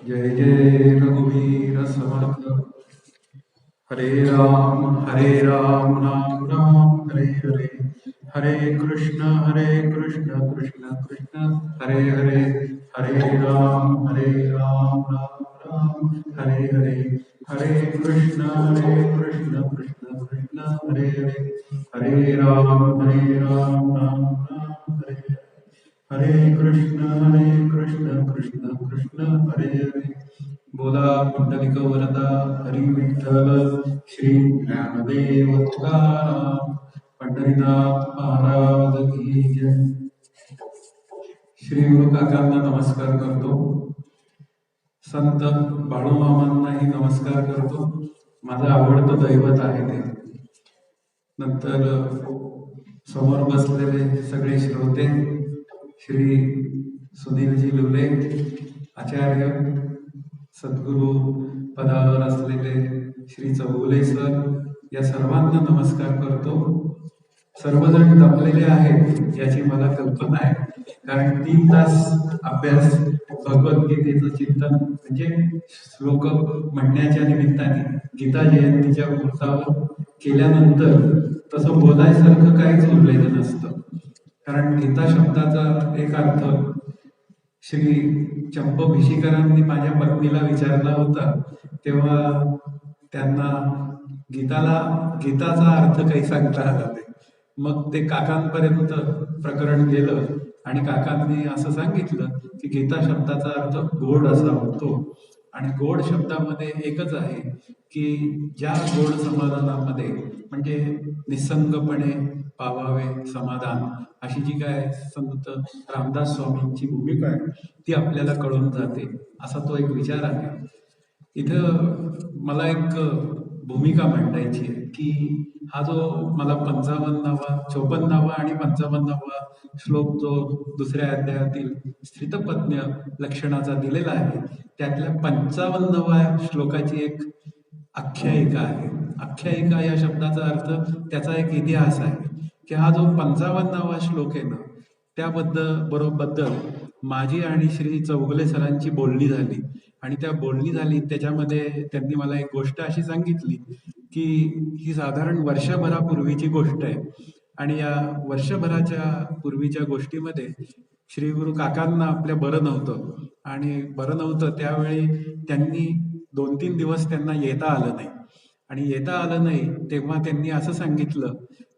जय जय रघुवीर समर्थ। हरे राम राम राम हरे हरे। हरे कृष्ण कृष्ण कृष्ण हरे हरे। हरे राम राम राम हरे हरे। हरे कृष्ण कृष्ण कृष्ण हरे हरे। हरे राम राम राम हरे हरे। हरे कृष्ण कृष्ण कृष्ण हरे हरे। बोला पुंडलिक वरदा हरी विठ्ठल श्री ज्ञानदेव तुकाराम पंढरीनाथ महाराज की जय। श्री गुरु काकांना नमस्कार करतो, संत बाळूमामांनाही नमस्कार करतो. माझं आवडतं दैवत आहे ते. नंतर समोर बसलेले सगळे श्रोते, श्री सुनीलजी लुले आचार्य, सद्गुरू पदावर असलेले श्री चौगुले सर, या सर्वांना नमस्कार करतो. सर्वजण दमलेले आहेत याची मला कल्पना आहे, कारण 3 तास अभ्यास भगवद्गीतेचं चिंतन म्हणजे श्लोक म्हणण्याच्या निमित्ताने गीता जयंतीच्या मुहूर्तावर केल्यानंतर तसं बोलायसारखं काहीच उरलेलं नसतं. कारण गीता शब्दाचा एक अर्थ श्री चंपभिषीकरांनी माझ्या पत्नीला विचारला होता, तेव्हा त्यांना गीताचा अर्थ काही सांगता आला नाही. मग ते काकांपर्यंत प्रकरण गेलं आणि काकांनी असं सांगितलं की गीता शब्दाचा अर्थ गोड असा होतो, आणि गोड शब्दामध्ये एकच आहे की ज्या गोड समाधानामध्ये म्हणजे निसंगपणे पावावे समाधान, अशी जी काय संत रामदास स्वामींची भूमिका आहे ती आपल्याला कळून जाते, असा तो एक विचार आहे. इथं मला एक भूमिका मांडायची आहे की हा जो मला 55वा 54वा आणि 55वा श्लोक जो दुसऱ्या अध्यायातील स्थितप्रज्ञ लक्षणाचा दिलेला आहे, त्यातल्या 55व्या श्लोकाची एक आख्यायिका आहे. आख्यायिका या शब्दाचा अर्थ त्याचा एक इतिहास आहे की हा जो 55वा श्लोक आहे ना, त्याबद्दल माझी आणि श्री चौगुले सरांची बोलणी झाली, आणि त्या बोलणी झाली त्याच्यामध्ये त्यांनी मला एक गोष्ट अशी सांगितली की ही साधारण वर्षभरापूर्वीची गोष्ट आहे, आणि या वर्षभराच्या पूर्वीच्या गोष्टीमध्ये श्री गुरु काकांना आपल्या बरं नव्हतं, आणि बरं नव्हतं त्यावेळी त्यांनी 2-3 दिवस त्यांना येता आलं नाही, आणि येता आलं नाही तेव्हा त्यांनी असं सांगितलं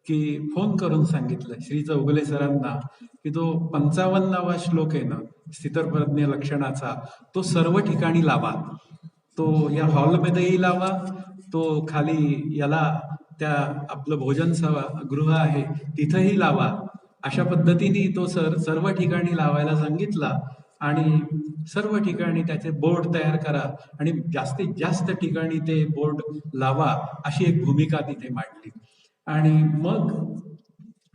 की फोन करून सांगितलं श्री चौगुले सरांना की तो 55वा श्लोक आहे ना स्थितप्रज्ञ लक्षणाचा, तो सर्व ठिकाणी लावा. तो या हॉलमध्येही लावा, तो खाली याला त्या आपलं भोजन गृह आहे तिथंही लावा. अशा पद्धतीने तो सर्व ठिकाणी लावायला सांगितला, आणि सर्व ठिकाणी त्याचे बोर्ड तयार करा आणि जास्तीत जास्त ठिकाणी ते बोर्ड लावा, अशी एक भूमिका तिथे मांडली. आणि मग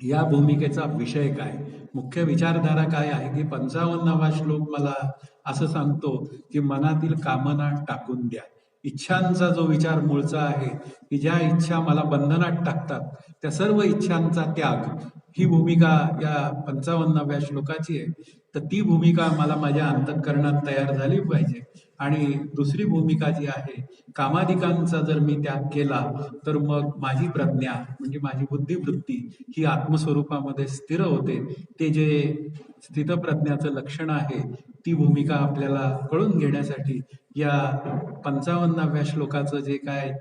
या भूमिकेचा विषय काय, मुख्य विचारधारा काय आहे की 55वा श्लोक मला असं सांगतो की मनातील कामना टाकून द्या. इच्छांचा जो विचार मूळचा आहे की ज्या इच्छा मला बंधनात टाकतात त्या सर्व इच्छांचा त्याग, ही भूमिका या 55व्या श्लोकाची आहे. तर ती भूमिका मला माझ्या अंतःकरणात तयार झाली पाहिजे. आणि दुसरी भूमिका जी आहे, कामाधिकांचा जर मी त्याग केला तर मग माझी प्रज्ञा म्हणजे माझी बुद्धिवृत्ती ही आत्मस्वरूपामध्ये स्थिर होते. ते जे स्थितप्रज्ञाचं लक्षण आहे, ती भूमिका आपल्याला कळून घेण्यासाठी या 55व्या श्लोकाचं जे काय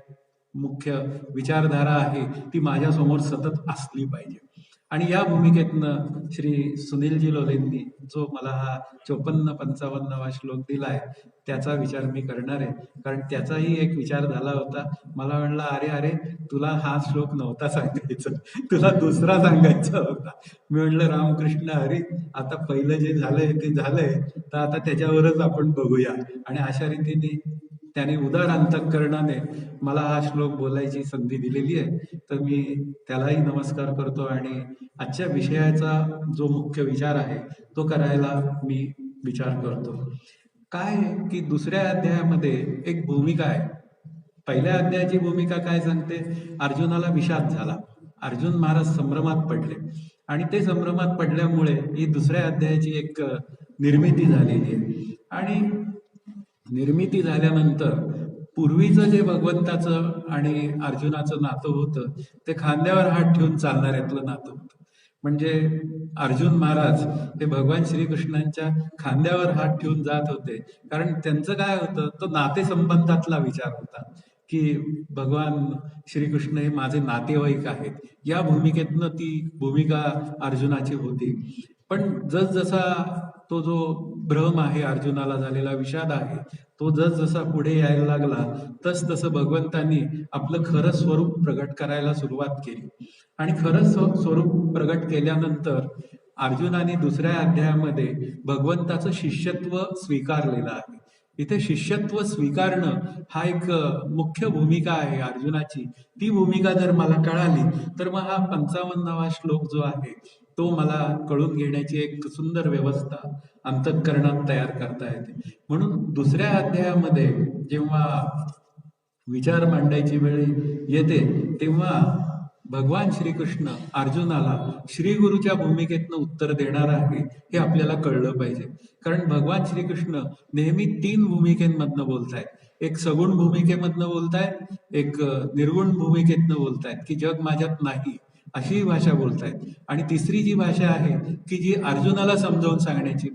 मुख्य विचारधारा आहे ती माझ्यासमोर सतत असली पाहिजे. आणि या भूमिकेतनं श्री सुनीलजी लोलेंनी जो मला हा 54-55वा श्लोक दिलाय त्याचा विचार मी करणार आहे. कारण त्याचाही एक विचार झाला होता, मला म्हणला अरे तुला हा श्लोक नव्हता सांगायचा, तुला दुसरा सांगायचा होता. मी म्हणलं रामकृष्ण हरी, आता पहिलं जे झालंय ते झालंय, तर आता त्याच्यावरच आपण बघूया. आणि अशा रीतीने त्याने उदार अंतःकरणाने मला हा श्लोक बोलायची संधी दिलेली आहे, तर मी त्यालाही नमस्कार करतो. आणि आजच्या विषयाचा जो मुख्य विचार आहे तो करायला मी विचार करतो. काय की दुसऱ्या अध्यायामध्ये एक भूमिका आहे. पहिल्या अध्यायाची भूमिका काय सांगते, अर्जुनाला विषाद झाला, अर्जुन महाराज संभ्रमात पडले, आणि ते संभ्रमात पडल्यामुळे ही दुसऱ्या अध्यायाची एक निर्मिती झालेली आहे. आणि निर्मिती झाल्यानंतर पूर्वीचं जे भगवंताचं आणि अर्जुनाचं नातं होतं ते खांद्यावर हात ठेवून चालणाऱ्यातलं नातं होतं. म्हणजे अर्जुन महाराज हे भगवान श्रीकृष्णांच्या खांद्यावर हात ठेवून जात होते, कारण त्यांचं काय होतं, तो नातेसंबंधातला विचार होता की भगवान श्रीकृष्ण हे माझे नातेवाईक आहेत. या भूमिकेतनं ती भूमिका अर्जुनाची होती. पण जसजसा तो जो भ्रम आहे, अर्जुनाला झालेला विषाद आहे, तो जसा पुढे यायला लागला तसं भगवंतांनी आपलं खरं स्वरूप प्रगट करायला सुरुवात केली. आणि खरं स्वरूप प्रगट केल्यानंतर अर्जुनाने दुसऱ्या अध्यायामध्ये भगवंताचं शिष्यत्व स्वीकारलेलं आहे. इथे शिष्यत्व स्वीकारणं हा एक मुख्य भूमिका आहे अर्जुनाची. ती भूमिका जर मला कळाली तर मग हा 55वा श्लोक जो आहे तो मला कळून घेण्याची एक सुंदर व्यवस्था अंतःकरणात तयार करता येते. म्हणून दुसऱ्या अध्यायामध्ये जेव्हा विचार मांडायची वेळ येते तेव्हा भगवान श्रीकृष्ण अर्जुनाला श्रीगुरूच्या भूमिकेतनं उत्तर देणार आहे हे आपल्याला कळलं पाहिजे. कारण भगवान श्रीकृष्ण नेहमी 3 भूमिकेमधनं बोलतायत. एक सगुण भूमिकेमधनं बोलतायत, एक निर्गुण भूमिकेतनं बोलतायत की जग माझ्यात नाही अशी भाषा बोलतायत, आणि तिसरी जी भाषा आहे की जी अर्जुनाला समजावून सांगण्याची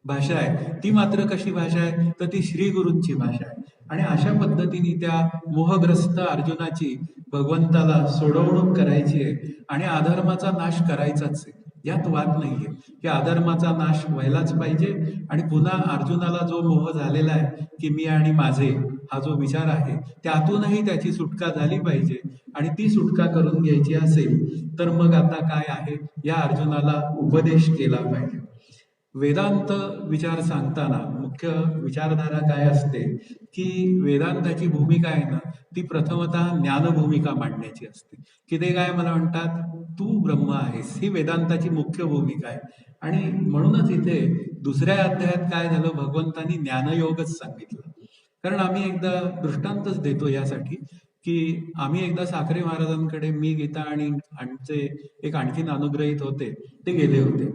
भाषा आहे ती मात्र कशी भाषा आहे, तर ती श्रीगुरूंची भाषा आहे. आणि अशा पद्धतीने त्या मोहग्रस्त अर्जुनाची भगवंताला सोडवणूक करायची आहे आणि अधर्माचा नाश करायचाच आहे. यात वाद नाहीये की अधर्माचा नाश व्हायलाच पाहिजे. आणि पुन्हा अर्जुनाला जो मोह झालेला आहे की मी आणि माझे हा जो विचार आहे त्यातूनही त्याची सुटका झाली पाहिजे. आणि ती सुटका करून घ्यायची असेल तर मग आता काय आहे, या अर्जुनाला उपदेश केला पाहिजे. वेदांत विचार सांगताना मुख्य विचारधारा काय असते की वेदांताची भूमिका आहे ना ती प्रथमतः ज्ञान भूमिका मांडण्याची असते. की ते काय मला म्हणतात, तू ब्रह्म आहेस, ही वेदांताची मुख्य भूमिका आहे. आणि म्हणूनच इथे दुसऱ्या अध्यायात काय झालं, भगवंतांनी ज्ञानयोगच सांगितलं. कारण आम्ही एकदा दृष्टांतच देतो यासाठी की आम्ही एकदा साखरे महाराजांकडे, मी गीता आणि आमचे एक आणखीन अनुग्रहित होते ते गेले होते.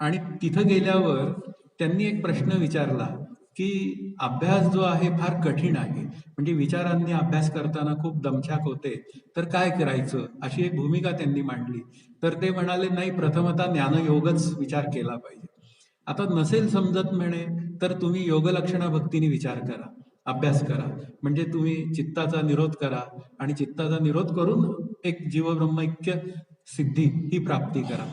आणि तिथं गेल्यावर त्यांनी एक प्रश्न विचारला की अभ्यास जो आहे फार कठीण आहे, म्हणजे विचारांनी अभ्यास करताना खूप दमछाक होते, तर काय करायचं, अशी एक भूमिका त्यांनी मांडली. तर ते म्हणाले नाही, प्रथमतः ज्ञानयोगच विचार केला पाहिजे. आता नसेल समजत म्हणे तर तुम्ही योगलक्षणा भक्तीने विचार करा, अभ्यास करा. म्हणजे तुम्ही चित्ताचा निरोध करा आणि चित्ताचा निरोध करून एक जीवब्रह्मैक्य सिद्धी ही प्राप्ती करा.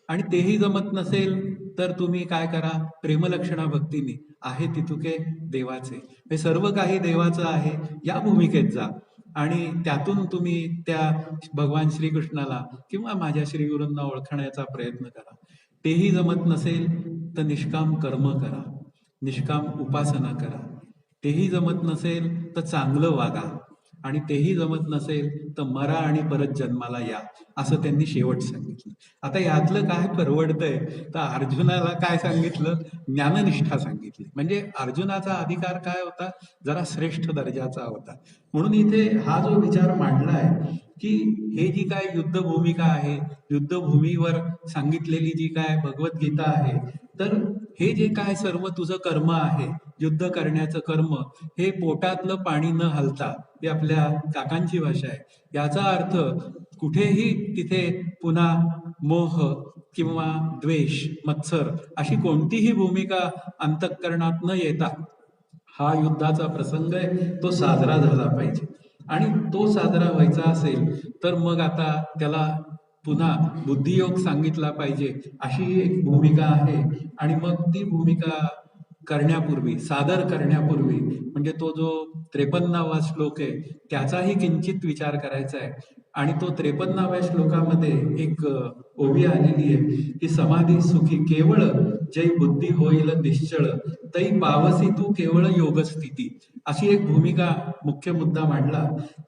आणि तेही जमत नसेल तर तुम्ही काय करा, प्रेमलक्षणा भक्तीने आहे तितुके देवाचे, हे सर्व काही देवाचं आहे या भूमिकेत जा. आणि त्यातून तुम्ही त्या भगवान श्रीकृष्णाला किंवा माझ्या श्रीगुरूंना ओळखण्याचा प्रयत्न करा. तेही जमत नसेल तर निष्काम कर्म करा, निष्काम उपासना करा. तेही जमत नसेल तर चांगलं वागा, आणि तेही जमत नसेल तर मरा आणि परत जन्माला या, असं त्यांनी शेवट सांगितलं. आता यातलं काय परवडतंय, तर अर्जुनाला काय सांगितलं, ज्ञाननिष्ठा सांगितली. म्हणजे अर्जुनाचा अधिकार काय होता, जरा श्रेष्ठ दर्जाचा होता. म्हणून इथे हा जो विचार मांडलाय की हे जी काय युद्ध भूमिका आहे, युद्धभूमीवर सांगितलेली जी काय भगवद्गीता आहे, तर हे जे काय सर्व तुझं कर्म आहे, युद्ध करण्याचं कर्म, हे पोटातलं पाणी न हलता, ही आपल्या काकांची भाषा आहे, याचा अर्थ कुठेही तिथे पुन्हा मोह किंवा द्वेष, मत्सर अशी कोणतीही भूमिका अंतःकरणात न येता हा युद्धाचा प्रसंग आहे तो साजरा झाला पाहिजे. आणि तो साजरा व्हायचा असेल तर मग आता त्याला पुन्हा बुद्धियोग सांगितला पाहिजे, अशी एक भूमिका आहे. आणि मग ती भूमिका करण्यापूर्वी, सादर करण्यापूर्वी, म्हणजे तो जो 53वा श्लोक आहे त्याचाही किंचित विचार करायचा आहे. आणि तो 53व्या श्लोकामध्ये एक ओवी आलेली आहे की समाधी सुखी केवळ जय बुद्धी होईल निश्चळ, तै पावसी तू केवळ योग स्थिती, अशी एक भूमिका, मुख्य मुद्दा मांडला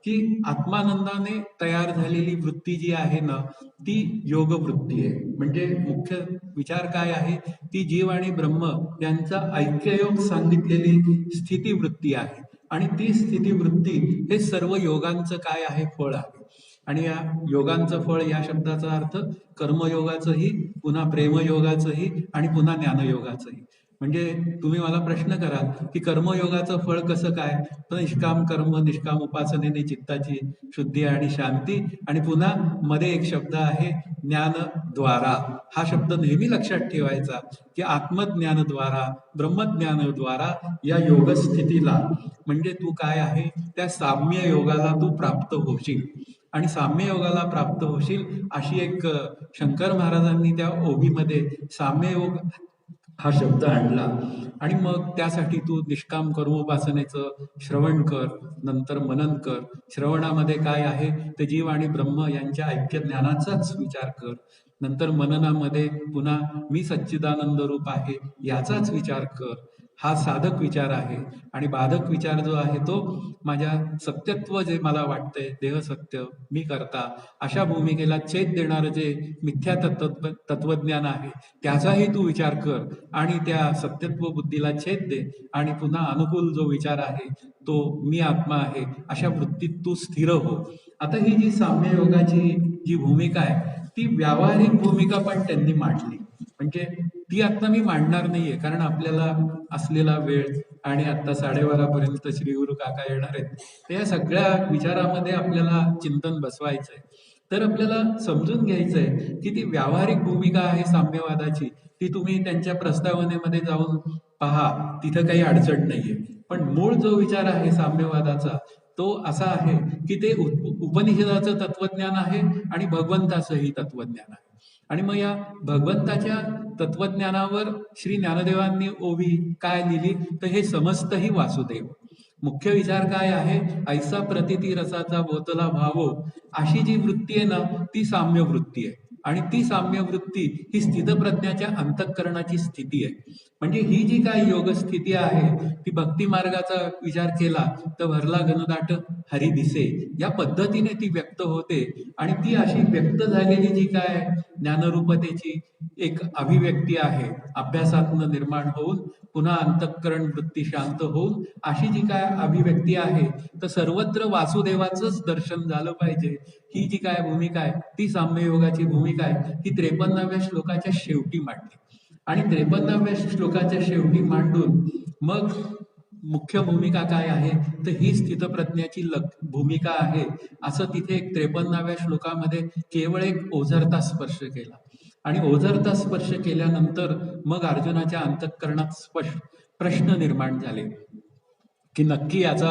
की आत्मानंदाने तयार झालेली वृत्ती जी आहे ना ती योग वृत्ती आहे. म्हणजे मुख्य विचार काय आहे, ती जीव आणि ब्रह्म यांचा ऐक्ययोग सांगितलेली स्थिती वृत्ती आहे. आणि ती स्थिती वृत्ती हे सर्व योगांचं काय आहे, फळ आहे. आणि या योगांचं फळ या शब्दाचा अर्थ कर्मयोगाचंही, पुन्हा प्रेमयोगाचंही आणि पुन्हा ज्ञानयोगाचंही. म्हणजे तुम्ही मला प्रश्न कराल की कर्मयोगाचं फळ कसं काय? तर निष्काम कर्म, निष्काम उपासनेने चित्ताची शुद्धी आणि शांती. आणि पुन्हा मध्ये एक शब्द आहे ज्ञानद्वारा. हा शब्द नेहमी लक्षात ठेवायचा की आत्मज्ञानद्वारा, ब्रह्मज्ञानद्वारा या योगस्थितीला, म्हणजे तू काय आहे त्या साम्य योगाला तू प्राप्त होशील. आणि साम्य योगाला प्राप्त होशील अशी एक शंकर महाराजांनी त्या ओवीमध्ये साम्ययोग हा शब्द आणला. आणि मग त्यासाठी तू निष्काम कर्मोपासनेचं श्रवण कर, नंतर मनन कर. श्रवणामध्ये काय आहे ते जीव आणि ब्रह्म यांच्या ऐक्य ज्ञानाचाच विचार कर. नंतर मननामध्ये पुन्हा मी सच्चिदानंद रूप आहे याचाच विचार कर. हा साधक विचार आहे. आणि बाधक विचार जो आहे तो माझ्या सत्यत्व जे मला वाटतंय, देह सत्य, मी करता, अशा भूमिकेला छेद देणारं जे मिथ्या तत्वज्ञान आहे त्याचाही तू विचार कर. आणि त्या सत्यत्व बुद्धीला छेद दे. आणि पुन्हा अनुकूल जो विचार आहे तो मी आत्मा आहे अशा वृत्तीत तू स्थिर हो. आता ही जी साम्ययोगाची जी भूमिका आहे ती व्यावहारिक भूमिका पण त्यांनी मांडली. म्हणजे ती आता मी मांडणार नाहीये, कारण आपल्याला असलेला वेळ आणि आता 12:30 पर्यंत श्री गुरु काका येणार आहेत. तर या सगळ्या विचारामध्ये आपल्याला चिंतन बसवायचंय. तर आपल्याला समजून घ्यायचंय की ती व्यावहारिक भूमिका आहे साम्यवादाची, ती तुम्ही त्यांच्या प्रस्तावनेमध्ये जाऊन पहा, तिथं काही अडचण नाहीये. पण मूळ जो विचार आहे साम्यवादाचा तो असा आहे की ते उपनिषदाचं तत्वज्ञान आहे आणि भगवंताचंही तत्वज्ञान आहे. आणि मग या भगवंताच्या तत्वज्ञानावर श्री ज्ञानदेवांनी ओवी काय लिहिली तर हे समस्तही वासुदेव. मुख्य विचार काय आहे, ऐसा प्रतिती रसाचा बोतला भावो, अशी जी वृत्ती आहे ना ती साम्य वृत्ती आहे. आणि ती साम्य वृत्ती ही स्थितप्रज्ञाच्या अंतःकरणाची स्थिती आहे. म्हणजे ही जी काही योग स्थिती आहे ती भक्ती मार्गाचा विचार केला तर भरला घनदाट हरी दिसे या पद्धतीने ती व्यक्त होते. आणि ती अशी व्यक्त झालेली जी काय ज्ञानरूपतेची एक अभिव्यक्ती आहे, अभ्यासातनं निर्माण होऊन पुन्हा अंतःकरण वृत्ती शांत होऊन अशी जी काय अभिव्यक्ती आहे तर सर्वत्र वासुदेवाचंच दर्शन झालं पाहिजे. ही जी काय भूमिका आहे ती साम्ययोगाची भूमिका आहे. ही 53व्या श्लोकाच्या शेवटी मांडली. आणि 53व्या श्लोकाच्या शेवटी मांडून मग मुख्य भूमिका काय आहे तर ही स्थितप्रज्ञाची भूमिका आहे असं तिथे एक 53व्या श्लोकामध्ये केवळ एक ओझरता स्पर्श केला. आणि ओझरता स्पर्श केल्यानंतर मग अर्जुनाच्या अंतःकरणात प्रश्न निर्माण झाले की नक्की याचा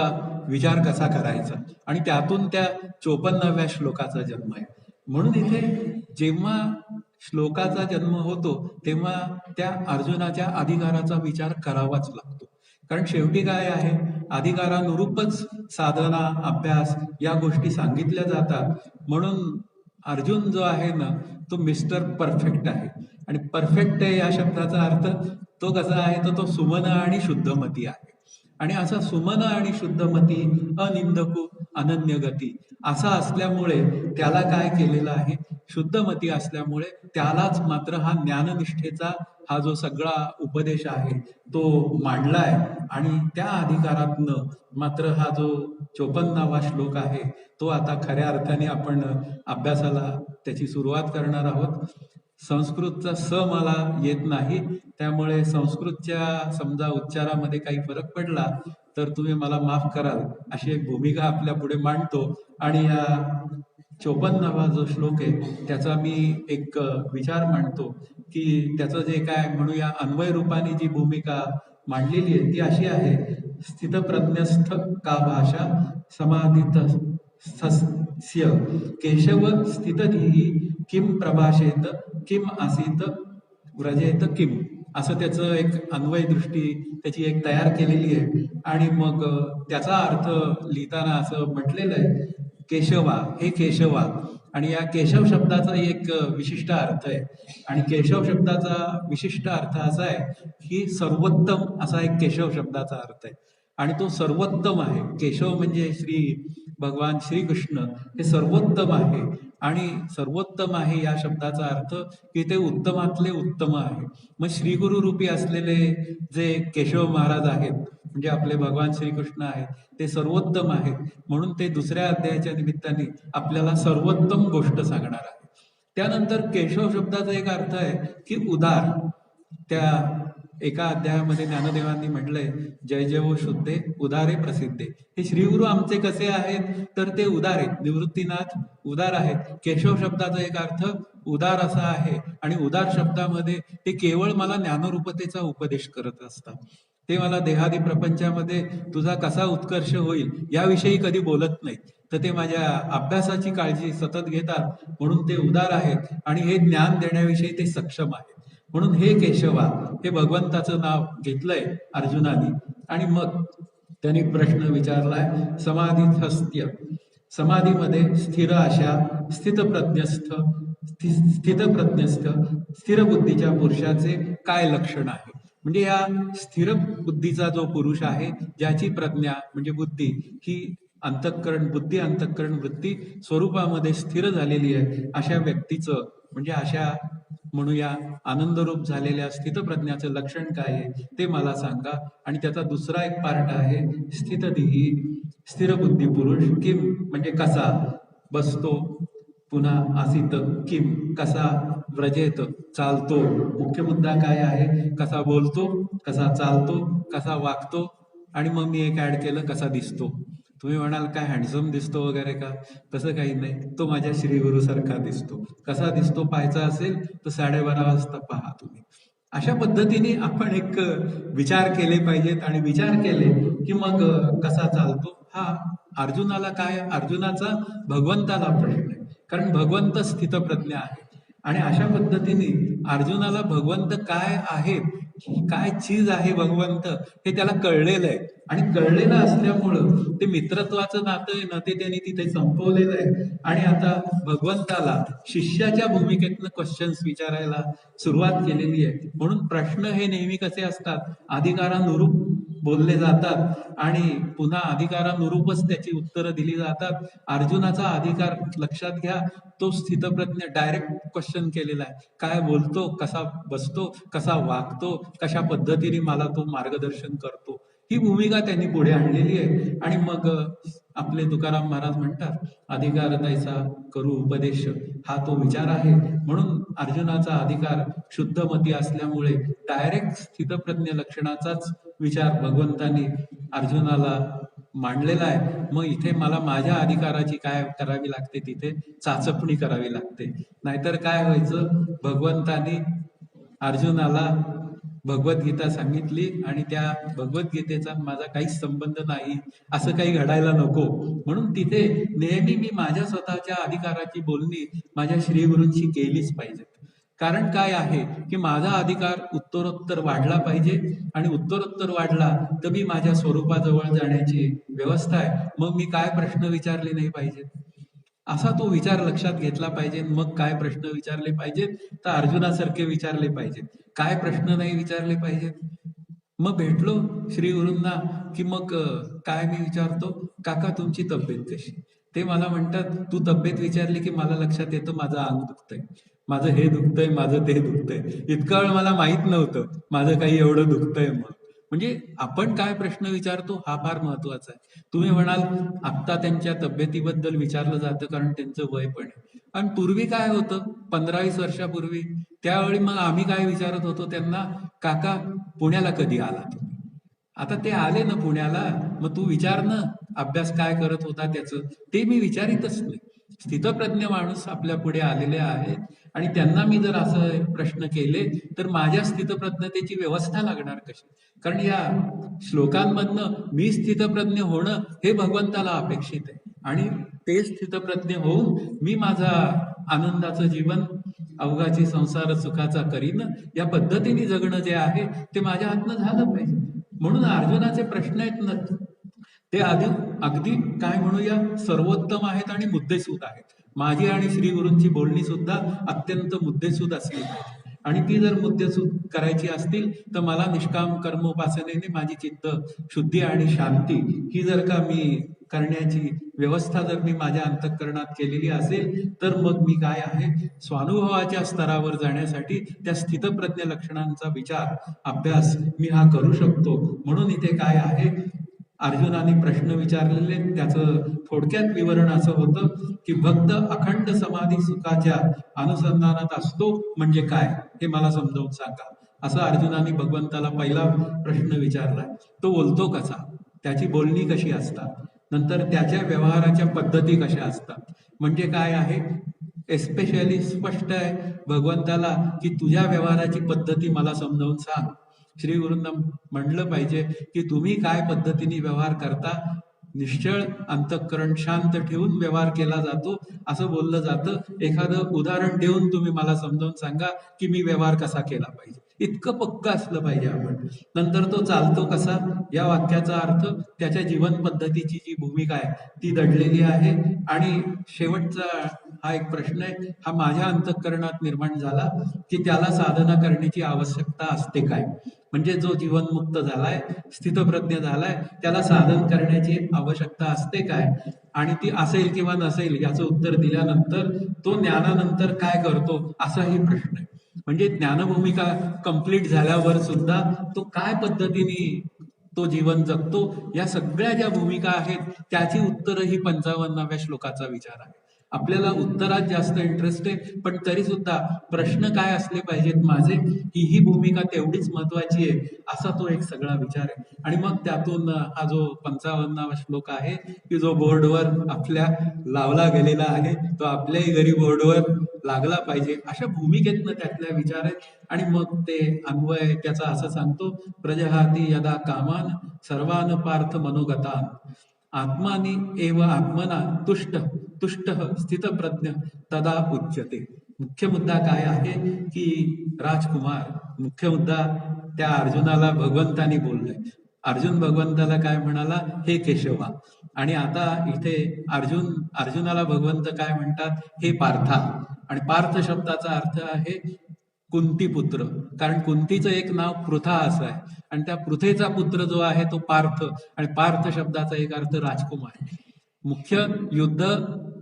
विचार कसा करायचा. आणि त्यातून त्या 54व्या श्लोकाचा जन्म आहे. म्हणून इथे जेव्हा श्लोकाचा जन्म होतो तेव्हा त्या अर्जुनाच्या अधिकाराचा विचार करावाच लागतो. कारण शेवटी काय आहे, अधिकारानुरूपच साधना, अभ्यास या गोष्टी सांगितल्या जातात. म्हणून अर्जुन जो आहे ना तो मिस्टर परफेक्ट आहे. आणि परफेक्ट आहे या शब्दाचा अर्थ तो कसा आहे तर तो सुमन आणि शुद्धमती आहे. आणि असा सुमन आणि शुद्धमती, अनिंदकू, अनन्य गती असा असल्यामुळे त्याला काय केलेलं आहे, शुद्धमती असल्यामुळे त्यालाच मात्र हा ज्ञाननिष्ठेचा हा जो सगळा उपदेश आहे तो मांडलाय. आणि त्या अधिकारातनं मात्र हा जो 54वा श्लोक आहे तो आता खऱ्या अर्थाने आपण अभ्यासाला त्याची सुरुवात करणार आहोत. संस्कृतचा स मला येत नाही, त्यामुळे संस्कृतच्या समजा उच्चारामध्ये काही फरक पडला तर तुम्ही मला माफ कराल अशी एक भूमिका आपल्या पुढे मांडतो. आणि या 54वा जो श्लोक आहे त्याचा मी एक विचार मांडतो की त्याचं जे काय म्हणूया अन्वय रूपाने जी भूमिका मांडलेली आहे ती अशी आहे, स्थितप्रज्ञस्थ का भाषा समाधित केशव स्थितधीही किम प्रभाषेत किम आसीत व्रजेत किम, असं त्याचं एक अन्वय दृष्टी त्याची एक तयार केलेली आहे. आणि मग त्याचा अर्थ लिहिताना असं म्हटलेलं आहे, केशवा हे केशवा. आणि या केशव शब्दाचा एक विशिष्ट अर्थ आहे. आणि केशव शब्दाचा विशिष्ट अर्थ असा आहे की सर्वोत्तम असा एक केशव शब्दाचा अर्थ आहे. आणि तो सर्वोत्तम आहे. केशव म्हणजे श्री भगवान श्रीकृष्ण हे सर्वोत्तम आहे. आणि सर्वोत्तम आहे या शब्दाचा अर्थ की ते उत्तमातले उत्तम आहे. मग श्रीगुरु रूपी असलेले जे केशव महाराज आहेत म्हणजे आपले भगवान श्रीकृष्ण आहेत ते सर्वोत्तम आहेत. म्हणून ते दुसऱ्या अध्यायाच्या निमित्ताने आपल्याला सर्वोत्तम गोष्ट सांगणार आहे. त्यानंतर केशव शब्दाचा एक अर्थ आहे की उदार. त्या एका अध्यायामध्ये ज्ञानदेवांनी म्हटलंय, जय जय हो शुद्धे उदारे प्रसिद्धे. हे श्रीगुरु आमचे कसे आहेत, तर ते उदार आहेत. निवृत्तीनाथ उदार आहेत. केशव शब्दाचा एक अर्थ उदार असा आहे, आणि उदार शब्दामध्ये ते केवळ मला ज्ञानरूपतेचा उपदेश करत असतात. ते मला देहादी प्रपंचामध्ये तुझा कसा उत्कर्ष होईल याविषयी कधी बोलत नाहीत, तर ते माझ्या अभ्यासाची काळजी सतत घेतात, म्हणून ते उदार आहेत आणि हे ज्ञान देण्याविषयी ते सक्षम आहेत. म्हणून हे केशवा, हे भगवंताचं नाव घेतलंय अर्जुनाने. आणि मग त्यांनी प्रश्न विचारलाय, समाधीस्थ्य, समाधीमध्ये स्थिर अशा स्थितप्रज्ञस्थ स्थिर बुद्धीच्या पुरुषाचे काय लक्षण आहे. म्हणजे या स्थिर बुद्धीचा जो पुरुष आहे, ज्याची प्रज्ञा म्हणजे बुद्धी ही अंतःकरण बुद्धी अंतःकरण वृत्ती स्वरूपामध्ये स्थिर झालेली आहे, अशा व्यक्तीचं म्हणजे अशा म्हणूया आनंदरूप झालेल्या स्थितप्रज्ञाचं लक्षण काय आहे ते मला सांगा. आणि त्याचा दुसरा एक पार्ट आहे, स्थितदिही स्थिर बुद्धी पुरुष किम, म्हणजे कसा बसतो, पुन्हा आसित किम कसा व्रजेत चालतो. मुख्य मुद्दा काय आहे, कसा बोलतो, कसा चालतो, कसा वागतो. आणि मग मी एक ऍड केलं, कसा दिसतो. तुम्ही म्हणाल काय हँडसम दिसतो वगैरे का, तसं काही नाही. तो माझ्या श्रीगुरु सारखा दिसतो. कसा दिसतो पाहायचा असेल तर 12:30 वाजता पहा तुम्ही. अशा पद्धतीने आपण एक विचार केले पाहिजेत, आणि विचार केले की मग कसा चालतो. हा अर्जुनाला काय, अर्जुनाचा भगवंताला प्रश्न आहे, कारण भगवंत स्थितप्रज्ञ आहे. आणि अशा पद्धतीने अर्जुनाला भगवंत काय आहेत, काय चीज आहे भगवंत, हे त्याला कळलेलं आहे. आणि कळलेलं असल्यामुळं ते मित्रत्वाचं नातं आहे ना, ते त्यांनी तिथे संपवलेलं आहे. आणि आता भगवंताला शिष्याच्या भूमिकेतनं क्वेश्चन्स विचारायला सुरुवात केलेली आहे. म्हणून प्रश्न हे नेहमी कसे असतात, अधिकारानुरूप बोलले जातात आणि पुन्हा अधिकारानुरूपच त्याची उत्तरं दिली जातात. अर्जुनाचा अधिकार लक्षात घ्या, तो स्थितप्रज्ञ डायरेक्ट क्वेश्चन केलेला आहे, काय बोलतो, कसा बसतो, कसा वागतो, कशा पद्धतीने मला तो मार्गदर्शन करतो, ही भूमिका त्यांनी पुढे आणलेली आहे. आणि मग आपले तुकाराम महाराज म्हणतात, अधिकार तैसा करू उपदेश, हा तो विचार आहे. म्हणून अर्जुनाचा अधिकार शुद्धमती असल्यामुळे डायरेक्ट स्थितप्रज्ञ लक्षणाचाच विचार भगवंतांनी अर्जुनाला मांडलेला आहे. मग इथे मला माझ्या अधिकाराची काय करावी लागते, तिथे चाचपणी करावी लागते. नाहीतर काय व्हायचं, भगवंतानी अर्जुनाला भगवद्गीता सांगितली आणि त्या भगवद्गीतेचा माझा काहीच संबंध नाही, असं काही घडायला नको. म्हणून तिथे नेहमी मी माझ्या स्वतःच्या अधिकाराची बोलणी माझ्या श्रीगुरूंशी केलीच पाहिजे. कारण काय आहे की माझा अधिकार उत्तरोत्तर वाढला पाहिजे, आणि उत्तरोत्तर वाढला तर मी माझ्या स्वरूपाजवळ जाण्याची व्यवस्था आहे. मग मी काय प्रश्न विचारले नाही पाहिजेत, असा तो विचार लक्षात घेतला पाहिजे. मग काय प्रश्न विचारले पाहिजेत, तर अर्जुनासारखे विचारले पाहिजेत. काय प्रश्न नाही विचारले पाहिजेत. मग भेटलो श्री गुरूंना की मग काय मी विचारतो, काका तुमची तब्येत कशी. ते मला म्हणतात, तू तब्येत विचारली की मला लक्षात येतं माझं अंग दुखतंय, माझं हे दुखतंय, माझं ते दुखतंय. इतका वेळ मला माहित नव्हतं माझं काही एवढं दुखतंय म्हणून. म्हणजे आपण काय प्रश्न विचारतो हा फार महत्वाचा आहे. तुम्ही म्हणाल आत्ता त्यांच्या तब्येतीबद्दल विचारलं जातं कारण त्यांचं वय पण आहे. आणि पूर्वी काय होतं, 15-20 वर्षापूर्वी, त्यावेळी मग आम्ही काय विचारत होतो त्यांना, काका पुण्याला कधी आला तुम्ही. आता ते आले ना पुण्याला, मग तू विचार ना अभ्यास काय करत होता त्याचं, ते मी विचारितच नाही. स्थितप्रज्ञ माणूस आपल्या पुढे आलेले आहेत, आणि त्यांना मी जर असं प्रश्न केले तर माझ्या स्थितप्रज्ञतेची व्यवस्था लागणार कशी. कारण या श्लोकांमधनं मी स्थितप्रज्ञ होणं हे भगवंताला अपेक्षित आहे, आणि ते स्थितप्रज्ञ होऊन मी माझा आनंदाचं जीवन अवघाची संसार सुखाचा करीन, या पद्धतीने जगणं जे आहे ते माझ्या हातनं झालं पाहिजे. म्हणून अर्जुनाचे प्रश्न आहेत ना, ते अगदी काय म्हणूया सर्वोत्तम आहेत आणि मुद्देसूद आहेत. माझी आणि श्री गुरूंची बोलणी सुद्धा अत्यंत मुद्देसूद असली पाहिजे. आणि ती जर मुद्देसूद करायची असतील तर मला निष्काम कर्मोपासनेने माझी चित्त शुद्धी आणि शांती ही जर का मी करण्याची व्यवस्था जर मी माझ्या अंतःकरणात केलेली असेल, तर मग मी काय आहे, स्वानुभवाच्या स्तरावर जाण्यासाठी त्या स्थितप्रज्ञ लक्षणांचा विचार अभ्यास मी हा करू शकतो. म्हणून इथे काय आहे, अर्जुनाने प्रश्न विचारलेले त्याचं थोडक्यात विवरण असं होतं की भक्त अखंड समाधी सुखाच्या अनुसंधानात असतो म्हणजे काय, हे मला समजावून सांगा. असं अर्जुनाने भगवंताला पहिला प्रश्न विचारलाय. तो बोलतो कसा, त्याची बोलणी कशी असतात, नंतर त्याच्या व्यवहाराच्या पद्धती कशा असतात. म्हणजे काय आहे, एस्पेशली स्पष्ट आहे भगवंताला की तुझ्या व्यवहाराची पद्धती मला समजावून सांग. श्री गुरूंना म्हणलं पाहिजे की तुम्ही काय पद्धतीने व्यवहार करता. निश्चळ अंतःकरण शांत ठेवून व्यवहार केला जातो असं बोललं जातं. एखादं उदाहरण देऊन तुम्ही मला समजावून सांगा की मी व्यवहार कसा केला पाहिजे. इतकं पक्क असलं पाहिजे आपण. नंतर तो चालतो कसा, या वाक्याचा अर्थ त्याच्या जीवन पद्धतीची जी भूमिका आहे ती दडलेली आहे. आणि शेवटचा हा एक प्रश्न आहे, हा माझ्या अंतःकरणात निर्माण झाला की त्याला साधना करण्याची आवश्यकता असते काय. म्हणजे जो जीवनमुक्त झालाय, स्थितप्रज्ञ झालाय, त्याला साधन करण्याची आवश्यकता असते काय, आणि ती असेल किंवा नसेल याचं उत्तर दिल्यानंतर तो ज्ञानानंतर काय करतो असाही प्रश्न आहे. म्हणजे ज्ञानभूमिका कंप्लीट झाल्यावर सुद्धा तो काय पद्धतीने तो जीवन जगतो, या सगळ्या ज्या भूमिका आहेत त्याची उत्तर ही 55व्या श्लोकाचा विचार आहे. आपल्याला उत्तरात जास्त इंटरेस्ट आहे, पण तरी सुद्धा प्रश्न काय असले पाहिजेत माझे, ही भूमिका तेवढीच महत्वाची आहे, असा तो एक सगळा विचार आहे. आणि मग त्यातून हा जो 55वा श्लोक आहे की जो बोर्डवर आपल्या लावला गेलेला आहे, तो आपल्याही घरी बोर्डवर लागला पाहिजे, अशा भूमिकेतनं त्यातल्या विचार आहेत. आणि मग ते अन्वय त्याचा असं सांगतो, प्रजहाती यदा कामान सर्वान पार्थ मनोगतान आत्मानी एव आत्मना तुष्ट तुष्ट स्थितप्रज्ञ तदा उच्यते. मुख्य मुद्दा काय आहे की राजकुमार, मुख्य मुद्दा त्या अर्जुनाला भगवंतानी बोललाय. अर्जुन भगवंताला काय म्हणाला, हे केशवा. आणि आता इथे अर्जुनाला भगवंत काय म्हणतात, हे पार्था. आणि पार्थ शब्दाचा अर्थ आहे कुंती पुत्र, कारण कुंतीचं एक नाव पृथा असं आहे आणि त्या पृथेचा पुत्र जो आहे तो पार्थ, आणि पार्थ शब्दाचा एक अर्थ राजकुमार. मुख्य युद्ध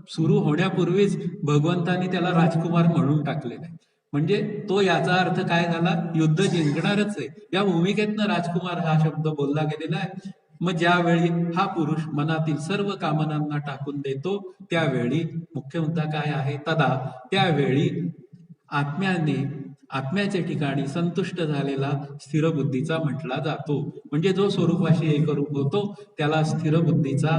सुरू होण्यापूर्वीच भगवंतानी त्याला राजकुमार म्हणून टाकलेलं आहे. म्हणजे तो याचा अर्थ काय झाला, युद्ध जिंकणारच आहे, या भूमिकेतनं राजकुमार हा शब्द बोलला गेलेला आहे. मग ज्यावेळी हा पुरुष मनातील सर्व कामनांना टाकून देतो त्यावेळी मुख्य मुद्दा काय आहे, तदा त्यावेळी आत्म्याच्या ठिकाणी संतुष्ट झालेला स्थिर बुद्धीचा म्हटला जातो. म्हणजे जो स्वरूपाशी एकरूप होतो त्याला स्थिर बुद्धीचा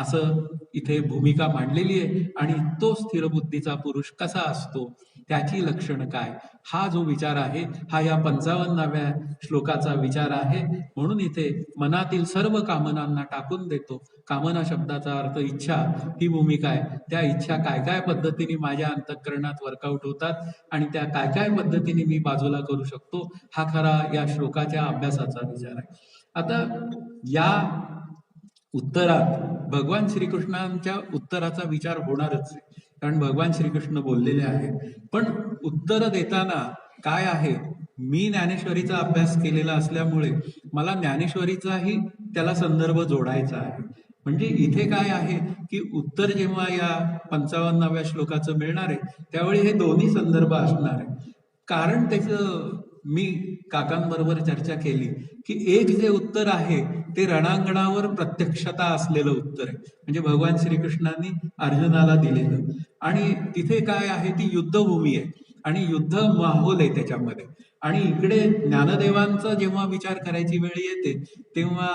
असं इथे भूमिका मांडलेली आहे. आणि तो स्थिर बुद्धीचा पुरुष कसा असतो, त्याची लक्षणं काय, हा जो विचार आहे हा या 55व्या श्लोकाचा विचार आहे. म्हणून इथे मनातील सर्व कामनांना टाकून देतो, कामना शब्दाचा अर्थ इच्छा, ही भूमिका आहे. त्या इच्छा काय काय पद्धतीने माझ्या अंतःकरणात वर्कआउट होतात आणि त्या काय काय पद्धतीने मी बाजूला करू शकतो, हा खरा या श्लोकाच्या अभ्यासाचा विचार आहे. आता या उत्तरात भगवान श्रीकृष्णांच्या उत्तराचा विचार होणारच आहे, कारण भगवान श्रीकृष्ण बोललेले आहेत. पण उत्तर देताना काय आहे, मी ज्ञानेश्वरीचा अभ्यास केलेला असल्यामुळे मला ज्ञानेश्वरीचाही त्याला संदर्भ जोडायचा आहे. म्हणजे इथे काय आहे की उत्तर जेव्हा या 55व्या श्लोकाचं मिळणार आहे त्यावेळी हे दोन्ही संदर्भ असणार आहे. कारण त्याचं मी काकांबरोबर चर्चा केली की एक जे उत्तर आहे ते रणांगणावर प्रत्यक्षता असलेलं उत्तर आहे, म्हणजे भगवान श्रीकृष्णांनी अर्जुनाला दिलेलं. आणि तिथे काय आहे, ती युद्धभूमी आहे आणि युद्ध माहोल आहे त्याच्यामध्ये. आणि इकडे ज्ञानदेवांचा जेव्हा विचार करायची वेळ येते तेव्हा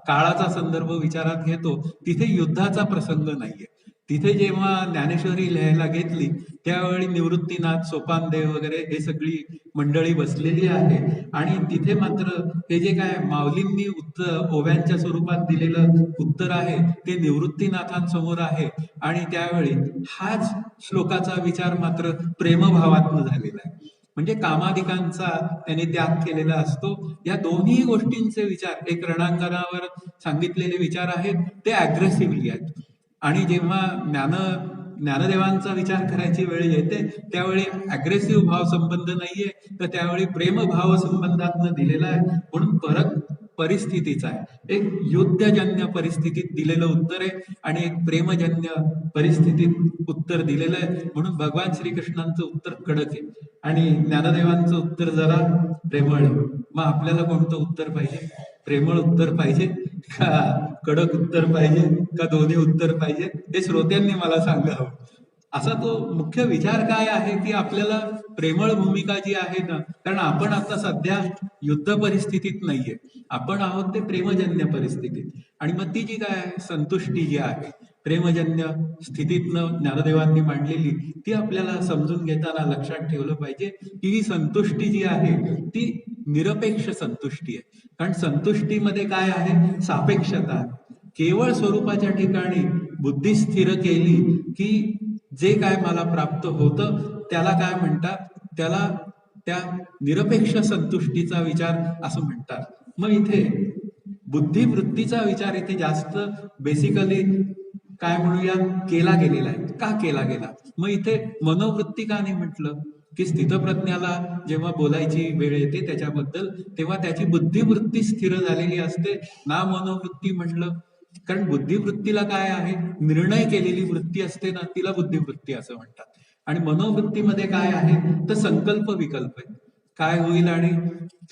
काळाचा संदर्भ विचारात घेतो, तिथे युद्धाचा प्रसंग नाहीये. तिथे जेव्हा ज्ञानेश्वरी लिहायला घेतली त्यावेळी निवृत्तीनाथ, सोपानदेव वगैरे हे सगळी मंडळी बसलेली आहे. आणि तिथे मात्र हे जे काय माऊलींनी ओव्यांच्या स्वरूपात दिलेलं उत्तर आहे ते निवृत्तीनाथांसमोर आहे. आणि त्यावेळी हाच श्लोकाचा विचार मात्र प्रेमभावातनं झालेला आहे. म्हणजे कामाधिकांचा त्याने त्याग केलेला असतो. या दोन्ही गोष्टींचे विचार एक रणांगणावर सांगितलेले विचार आहेत, ते अग्रेसिव्हली आहेत. आणि जेव्हा ज्ञानदेवांचा विचार करायची वेळ येते त्यावेळी अग्रेसिव्ह भाव संबंध नाहीये, तर त्यावेळी प्रेमभाव संबंधातनं दिलेला आहे. म्हणून परत परिस्थितीचा आहे, एक युद्धजन्य परिस्थितीत दिलेलं उत्तर आहे आणि एक प्रेमजन्य परिस्थितीत उत्तर दिलेलं आहे. म्हणून भगवान श्रीकृष्णांचं उत्तर कडक आहे आणि ज्ञानदेवांचं उत्तर जरा प्रेमळ आहे. मग आपल्याला कोणतं उत्तर पाहिजे, प्रेमळ उत्तर पाहिजे का कडक उत्तर पाहिजे का दोन्ही उत्तर पाहिजे, हे श्रोत्यांनी मला सांगावं. असा तो मुख्य विचार काय आहे की आपल्याला प्रेमळ भूमिका जी आहे ना, कारण आपण आता सध्या युद्ध परिस्थितीत नाहीये, आपण आहोत ते प्रेमजन्य परिस्थितीत. आणि मग ती जी काय आहे संतुष्टी जी आहे प्रेमजन्य स्थितीतनं ज्ञानदेवांनी मांडलेली, ती आपल्याला समजून घेताना लक्षात ठेवलं पाहिजे की ही संतुष्टी जी आहे ती निरपेक्ष संतुष्टी आहे. कारण संतुष्टीमध्ये काय आहे, सापेक्षता. केवळ स्वरूपाच्या ठिकाणी बुद्धी स्थिर केली की जे काय मला प्राप्त होतं त्याला काय म्हणतात, त्याला त्या निरपेक्ष संतुष्टीचा विचार असं म्हणतात. मग इथे बुद्धिवृत्तीचा विचार इथे जास्त बेसिकली काय म्हणूया केला गेलेला आहे. का केला गेला? मग इथे मनोवृत्ती का नाही म्हटलं? की स्थितप्रज्ञाला जेव्हा बोलायची वेळ येते त्याच्याबद्दल, तेव्हा त्याची बुद्धिवृत्ती स्थिर झालेली असते ना, मनोवृत्ती म्हटलं. कारण बुद्धिवृत्तीला काय आहे, निर्णय केलेली वृत्ती असते ना, तिला बुद्धिवृत्ती असं म्हणतात. आणि मनोवृत्तीमध्ये काय आहे तर संकल्प विकल्प आहे, काय होईल आणि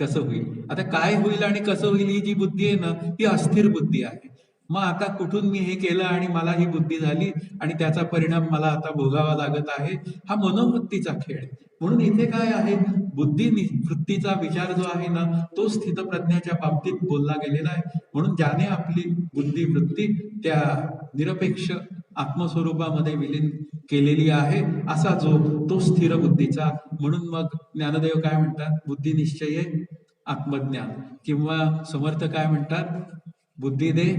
कसं होईल. आता काय होईल आणि कसं होईल ही जी बुद्धी आहे ना, ही अस्थिर बुद्धी आहे. मग आता कुठून मी हे केलं आणि मला ही बुद्धी झाली आणि त्याचा परिणाम मला आता भोगावा लागत आहे, हा मनोवृत्तीचा खेळ आहे. म्हणून इथे काय आहे, वृत्तीचा विचार जो आहे ना, तो स्थितप्रज्ञाच्या बाबतीत बोलला गेलेला आहे. म्हणून ज्याने आपली बुद्धिवृत्ती त्या निरपेक्ष आत्मस्वरूपामध्ये विलीन केलेली आहे, असा जो तो स्थिर बुद्धीचा. म्हणून मग ज्ञानदेव काय म्हणतात, बुद्धी निश्चये आत्मज्ञान, किंवा समर्थ काय म्हणतात, बुद्धी दे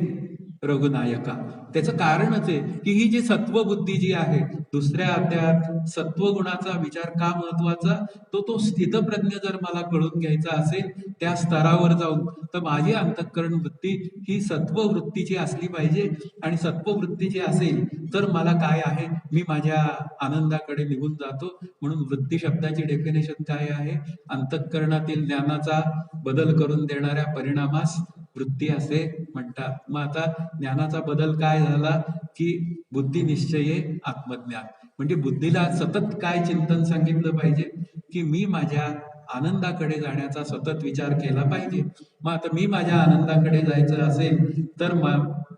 रघुनायका. त्याचं कारणच आहे की ही जी सत्वबुद्धी जी आहे, दुसऱ्या अध्यायात सत्वगुणाचा विचार का महत्वाचा, तो स्थितप्रज्ञ जर मला कळून घ्यायचा असेल त्या स्तरावर जाऊन, तर माझी अंतःकरण वृत्ती ही सत्ववृत्तीची असली पाहिजे. आणि सत्ववृत्तीची असेल तर मला काय आहे, मी माझ्या आनंदाकडे निघून जातो. म्हणून वृत्ती शब्दाची डेफिनेशन काय आहे, अंतःकरणातील ज्ञानाचा बदल करून देणाऱ्या परिणामास वृत्ती असे म्हणतात. मग आता ज्ञानाचा बदल काय झाला की बुद्धी निश्चये आत्मज्ञान. म्हणजे बुद्धीला सतत काय चिंतन सांगितलं पाहिजे की मी माझ्या आनंदाकडे जाण्याचा सतत विचार केला पाहिजे. मग आता मी माझ्या आनंदाकडे जायचं असेल तर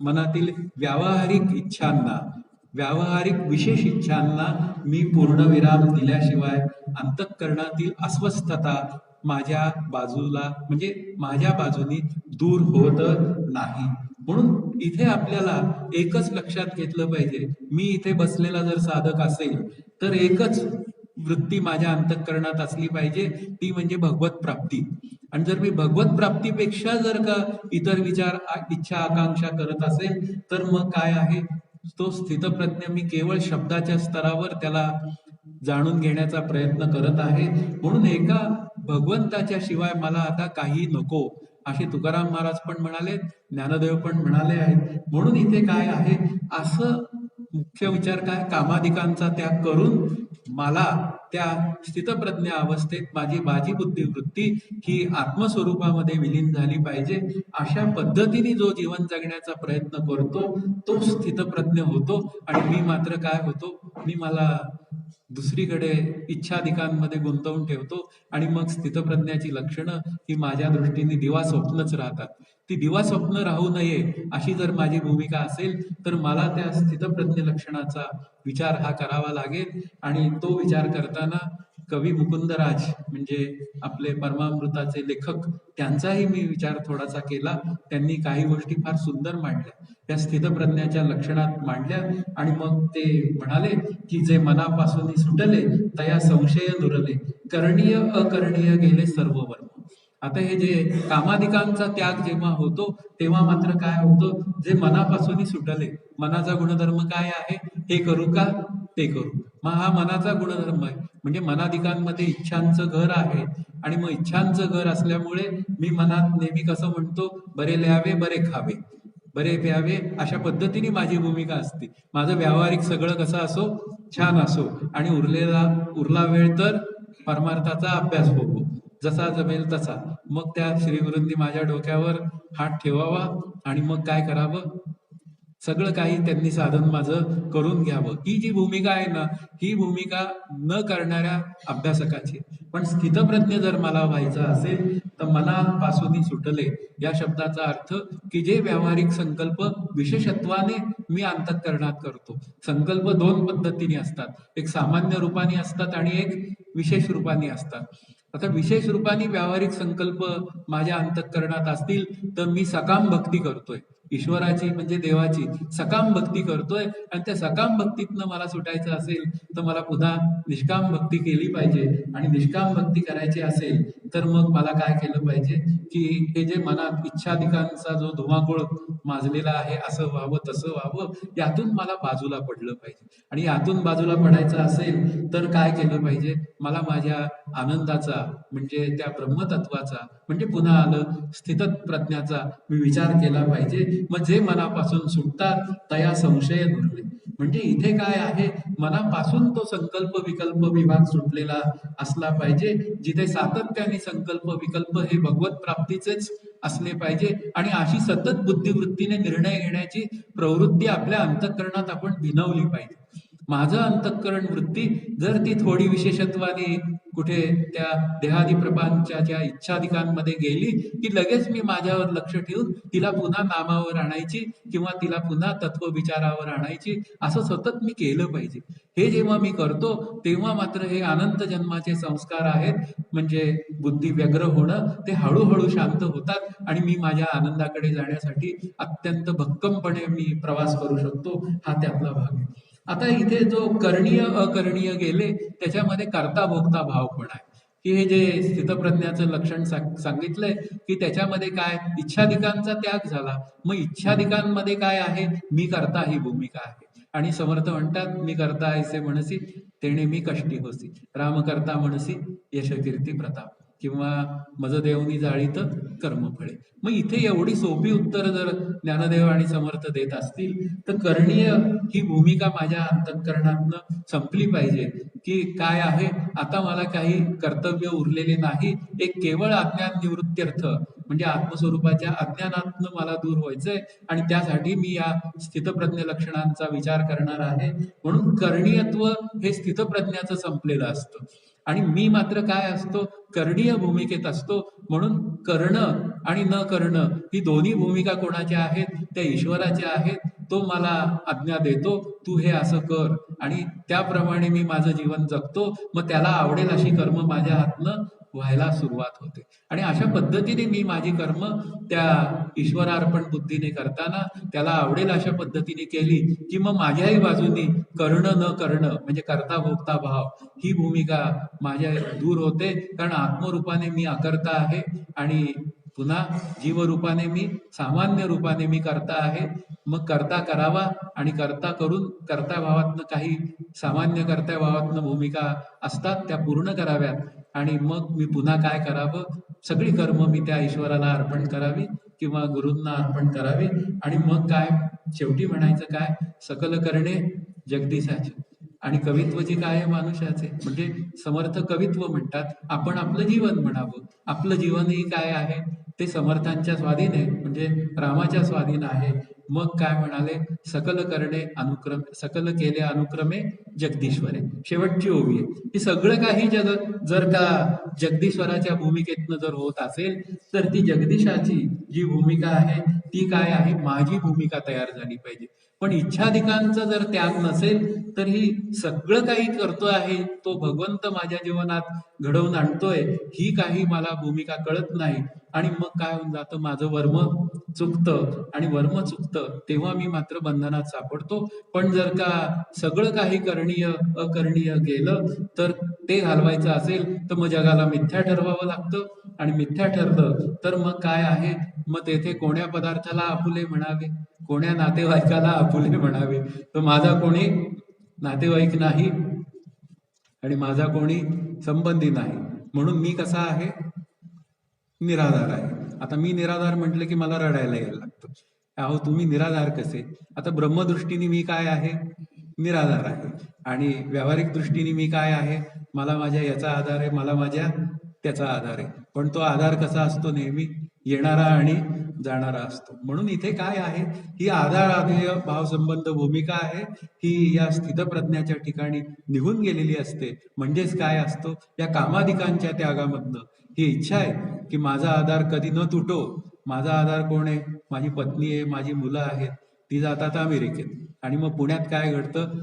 मनातील व्यावहारिक इच्छांना, व्यावहारिक विशेष इच्छांना मी पूर्णविराम दिल्याशिवाय अंतःकरणातील अस्वस्थता माझ्या बाजूला म्हणजे माझ्या बाजूनी दूर होत नाही. म्हणून इथे आपल्याला एकच लक्षात घेतलं पाहिजे, मी इथे बसलेला जर साधक असेल तर एकच वृत्ती माझ्या अंतःकरणात असली पाहिजे, ती म्हणजे भगवत प्राप्ती. आणि जर मी भगवत प्राप्तीपेक्षा जर का इतर विचार इच्छा आकांक्षा करत असेल तर मग काय आहे, तो स्थितप्रज्ञ मी केवळ शब्दाच्या स्तरावर त्याला जाणून घेण्याचा प्रयत्न करत आहे. म्हणून एका भगवंताच्या शिवाय मला आता काही नको, असे तुकाराम महाराज पण म्हणाले, ज्ञानदेव पण म्हणाले आहेत. म्हणून इथे काय आहे, असं मुख्य विचार काय, कामाधिकांचा त्याग करून मला त्या स्थितप्रज्ञ अवस्थेत माझी बुद्धिवृत्ती ही आत्मस्वरूपामध्ये विलीन झाली पाहिजे. अशा पद्धतीने जो जीवन जगण्याचा प्रयत्न करतो तो स्थितप्रज्ञ होतो. आणि मी मात्र काय होतो, मी मला दुसरीकडे इच्छाधिकांमध्ये गुंतवून ठेवतो. आणि मग स्थितप्रज्ञाची लक्षणं ही माझ्या दृष्टीने दिवा स्वप्नच राहतात. ती दिवा स्वप्न राहू नये अशी जर माझी भूमिका असेल तर मला त्या स्थितप्रज्ञ लक्षणाचा विचार हा करावा लागेल. आणि तो विचार करताना कवी मुकुंदराज म्हणजे आपले परमामृताचे लेखक, त्यांचाही मी विचार थोडासा केला. त्यांनी काही गोष्टी फार सुंदर मांडल्या, त्या स्थितप्रज्ञाच्या लक्षणात मांडल्या. आणि मग ते म्हणाले की जे मनापासून सुटले तया संशय नुरले, करणीय अकरणीय गेले सर्व वर्म. आता हे जे कामाधिकांचा त्याग जेव्हा होतो तेव्हा मात्र काय होतं, जे मनापासून सुटले, मनाचा गुणधर्म काय आहे, हे करू का ते करू. मग हा मनाचा गुणधर्म आहे, म्हणजे मनाधिकांमध्ये इच्छांचं घर आहे. आणि मग इच्छांचं घर असल्यामुळे मी मनात नेहमी कसं म्हणतो, बरे लिहावे बरे खावे बरे प्यावे, अशा पद्धतीने माझी भूमिका असते. माझं व्यावहारिक सगळं कसं असो, छान असो, आणि उरला वेळ तर परमार्थाचा अभ्यास होतो, जसा जमेल तसा. मग त्या श्रीगुरूंनी माझ्या डोक्यावर हात ठेवावा आणि मग काय करावं, सगळं काही त्यांनी साधन माझं करून घ्यावं, ही जी भूमिका आहे ना, ही भूमिका न करणाऱ्या अभ्यासकाची. पण स्थितप्रज्ञ जर मला व्हायचं असेल तर मनापासूनही सुटले या शब्दाचा अर्थ की जे व्यावहारिक संकल्प विशेषत्वाने मी अंतःकरणात करतो. संकल्प दोन पद्धतीने असतात, एक सामान्य रूपाने असतात आणि एक विशेष रूपाने असतात. आता विशेष रूपाने व्यावहारिक संकल्प माझ्या अंतःकरणात असतील तर मी सकाम भक्ती करतोय, ईश्वराची म्हणजे देवाची सकाम भक्ती करतोय. आणि त्या सकाम भक्तीतनं मला सुटायचं असेल तर मला पुन्हा निष्काम भक्ती केली पाहिजे. आणि निष्काम भक्ती करायची असेल तर मग मला काय केलं पाहिजे की हे जे मनात इच्छाधिकांचा जो धुमाकूळ माजलेला आहे, असं व्हावं तसं व्हावं, यातून मला बाजूला पडलं पाहिजे. आणि यातून बाजूला पडायचं असेल तर काय केलं पाहिजे, मला माझ्या आनंदाचा म्हणजे त्या ब्रह्मतत्वाचा म्हणजे पुन्हा आलं स्थितप्रज्ञाचा मी विचार केला पाहिजे. मग जे मनापासून सुटतात तया संशय दुर्ले. म्हणजे इथे काय आहे, मनापासून तो संकल्प विकल्प विभाग सुटलेला असला पाहिजे, जिथे सातत्याने संकल्प विकल्प हे भगवत प्राप्तीचेच असले पाहिजे. आणि अशी सतत बुद्धिवृत्तीने निर्णय घेण्याची प्रवृत्ती आपल्या अंतःकरणात आपण भिनवली पाहिजे. माझं अंतःकरण वृत्ती जर ती थोडी विशेषत्वाने कुठे त्या देहादी प्रपंचाच्या इच्छाधिकांमध्ये गेली की लगेच मी माझ्यावर लक्ष ठेवून तिला पुन्हा नामावर आणायची किंवा तिला पुन्हा तत्व विचारावर आणायची, असं सतत मी केलं पाहिजे. हे जेव्हा मी करतो तेव्हा मात्र हे अनंत जन्माचे संस्कार आहेत, म्हणजे बुद्धी व्यग्र होणं, ते हळूहळू शांत होतात आणि मी माझ्या आनंदाकडे जाण्यासाठी अत्यंत भक्कमपणे मी प्रवास करू शकतो. हा त्यातला भाग आहे. आता इथे जो करणीय अकरणीय गेले त्याच्यामध्ये कर्ता भोक्ता भाव पण आहे, की हे जे स्थितप्रज्ञाचं लक्षण सांगितलंय की त्याच्यामध्ये काय इच्छाधिकांचा त्याग झाला. मग इच्छाधिकांमध्ये काय आहे, मी करता ही भूमिका आहे. आणि समर्थ म्हणतात मी करता ऐसे म्हणसी तेणे मी कष्टी होसी, राम करता म्हणसी यश कीर्ती प्रताप, किंवा मज देवनी जाळीत कर्मफळे. मग इथे एवढी सोपी उत्तर जर ज्ञानदेव आणि समर्थ देत असतील तर करणीय ही भूमिका माझ्या अंतःकरणातनं संपली पाहिजे. की काय आहे, आता मला काही कर्तव्य उरलेले नाही, एक केवळ अज्ञान निवृत्त्यर्थ म्हणजे आत्मस्वरूपाच्या अज्ञानातनं मला दूर व्हायचंय आणि त्यासाठी मी या स्थितप्रज्ञ लक्षणांचा विचार करणार आहे. म्हणून करणीयत्व हे स्थितप्रज्ञाचं संपलेलं असतं आणि मी मात्र काय असतो, करणीय भूमिकेत असतो. म्हणून करणं आणि न करणं ही दोन्ही भूमिका कोणाच्या आहेत, त्या ईश्वराच्या आहेत. तो मला आज्ञा देतो, तू हे असं कर आणि त्याप्रमाणे मी माझं जीवन जगतो. मग त्याला आवडेल अशी कर्म माझ्या हातनं व्हायला सुरुवात होते आणि अशा पद्धतीने मी माझी कर्म त्या ईश्वरार्पण बुद्धीने करताना त्याला आवडेल अशा पद्धतीने केली की मग माझ्याही बाजूनी करणं न करणं म्हणजे कर्ता भोक्ता भाव ही भूमिका माझ्या दूर होते. कारण आत्मरूपाने मी अकर्ता आहे आणि पुन्हा जीवरूपाने मी सामान्य रूपाने मी करता आहे. मग करता करावा आणि करता करून कर्ता भावातनं काही सामान्य कर्त्या भावातनं भूमिका असतात त्या पूर्ण कराव्यात आणि मग मी पुन्हा काय करावं, सगळी कर्म मी त्या ईश्वराला अर्पण करावी किंवा गुरूंना अर्पण करावी. आणि मग काय शेवटी म्हणायचं काय, सकल करणे जगदीशाचे आणि कवित्वची काय आहे मानुषाचे. म्हणजे समर्थ कवित्व म्हणतात, आपण आपलं जीवन म्हणावं. आपलं जीवनही काय आहे ते समर्थांच्या स्वाधीन आहे, म्हणजे रामाच्या स्वाधीन आहे. मग काय म्हणाले, सकल करणे अनुक्रम सकल केले अनुक्रमे जगदीश्वरे. शेवटची ओवी आहे की सगळं काही जर का जगदीश्वराच्या भूमिकेतनं जर होत असेल तर ती जगदीशाची जी भूमिका आहे ती काय आहे, माझी भूमिका तयार झाली पाहिजे. पण इच्छाधिकांचा जर त्याग नसेल तर ही सगळं काही करतो आहे तो भगवंत माझ्या जीवनात घडवून आणतोय ही काही मला भूमिका कळत नाही. आणि मग काय होऊन जातं, माझं वर्म चुकतं आणि वर्म चुकतं तेव्हा मी मात्र बंधनात सापडतो. पण जर का सगळं काही करणीय अकरणीय गेलं तर ते घालवायचं असेल तर मग जगाला मिथ्या ठरवावं लागतं आणि मिथ्या ठरलं तर मग काय आहे, मग तेथे कोण्या पदार्थाला आपुले म्हणावे, कोण्या नातेवाईकाला आपुले म्हणावे. तर माझा कोणी नातेवाईक नाही आणि माझा कोणी संबंधी नाही, म्हणून मी कसा आहे, निराधार आहे. आता मी निराधार म्हटलं की मला रडायला यायला लागतं. अहो तुम्ही निराधार कसे, आता ब्रह्मदृष्टीने मी काय आहे, निराधार आहे. आणि व्यावहारिक दृष्टीने मी काय आहे, मला माझ्या याचा आधार आहे, मला माझ्या त्याचा आधार आहे. पण तो आधार कसा असतो नेहमी, येणारा आणि जाणारा असतो. म्हणून इथे काय आहे, ही आधाराधेय भावसंबंध भूमिका आहे, ही या स्थितप्रज्ञाच्या ठिकाणी निघून गेलेली असते. म्हणजेच काय असतो, या कामाधिकांच्या त्यागामधनं ही इच्छा आहे की माझा आधार कधी न तुटो. माझा आधार कोण आहे? माझी पत्नी आहे, माझी मुलं आहेत, ती जातात अमेरिकेत. आणि मग पुण्यात काय घडतं,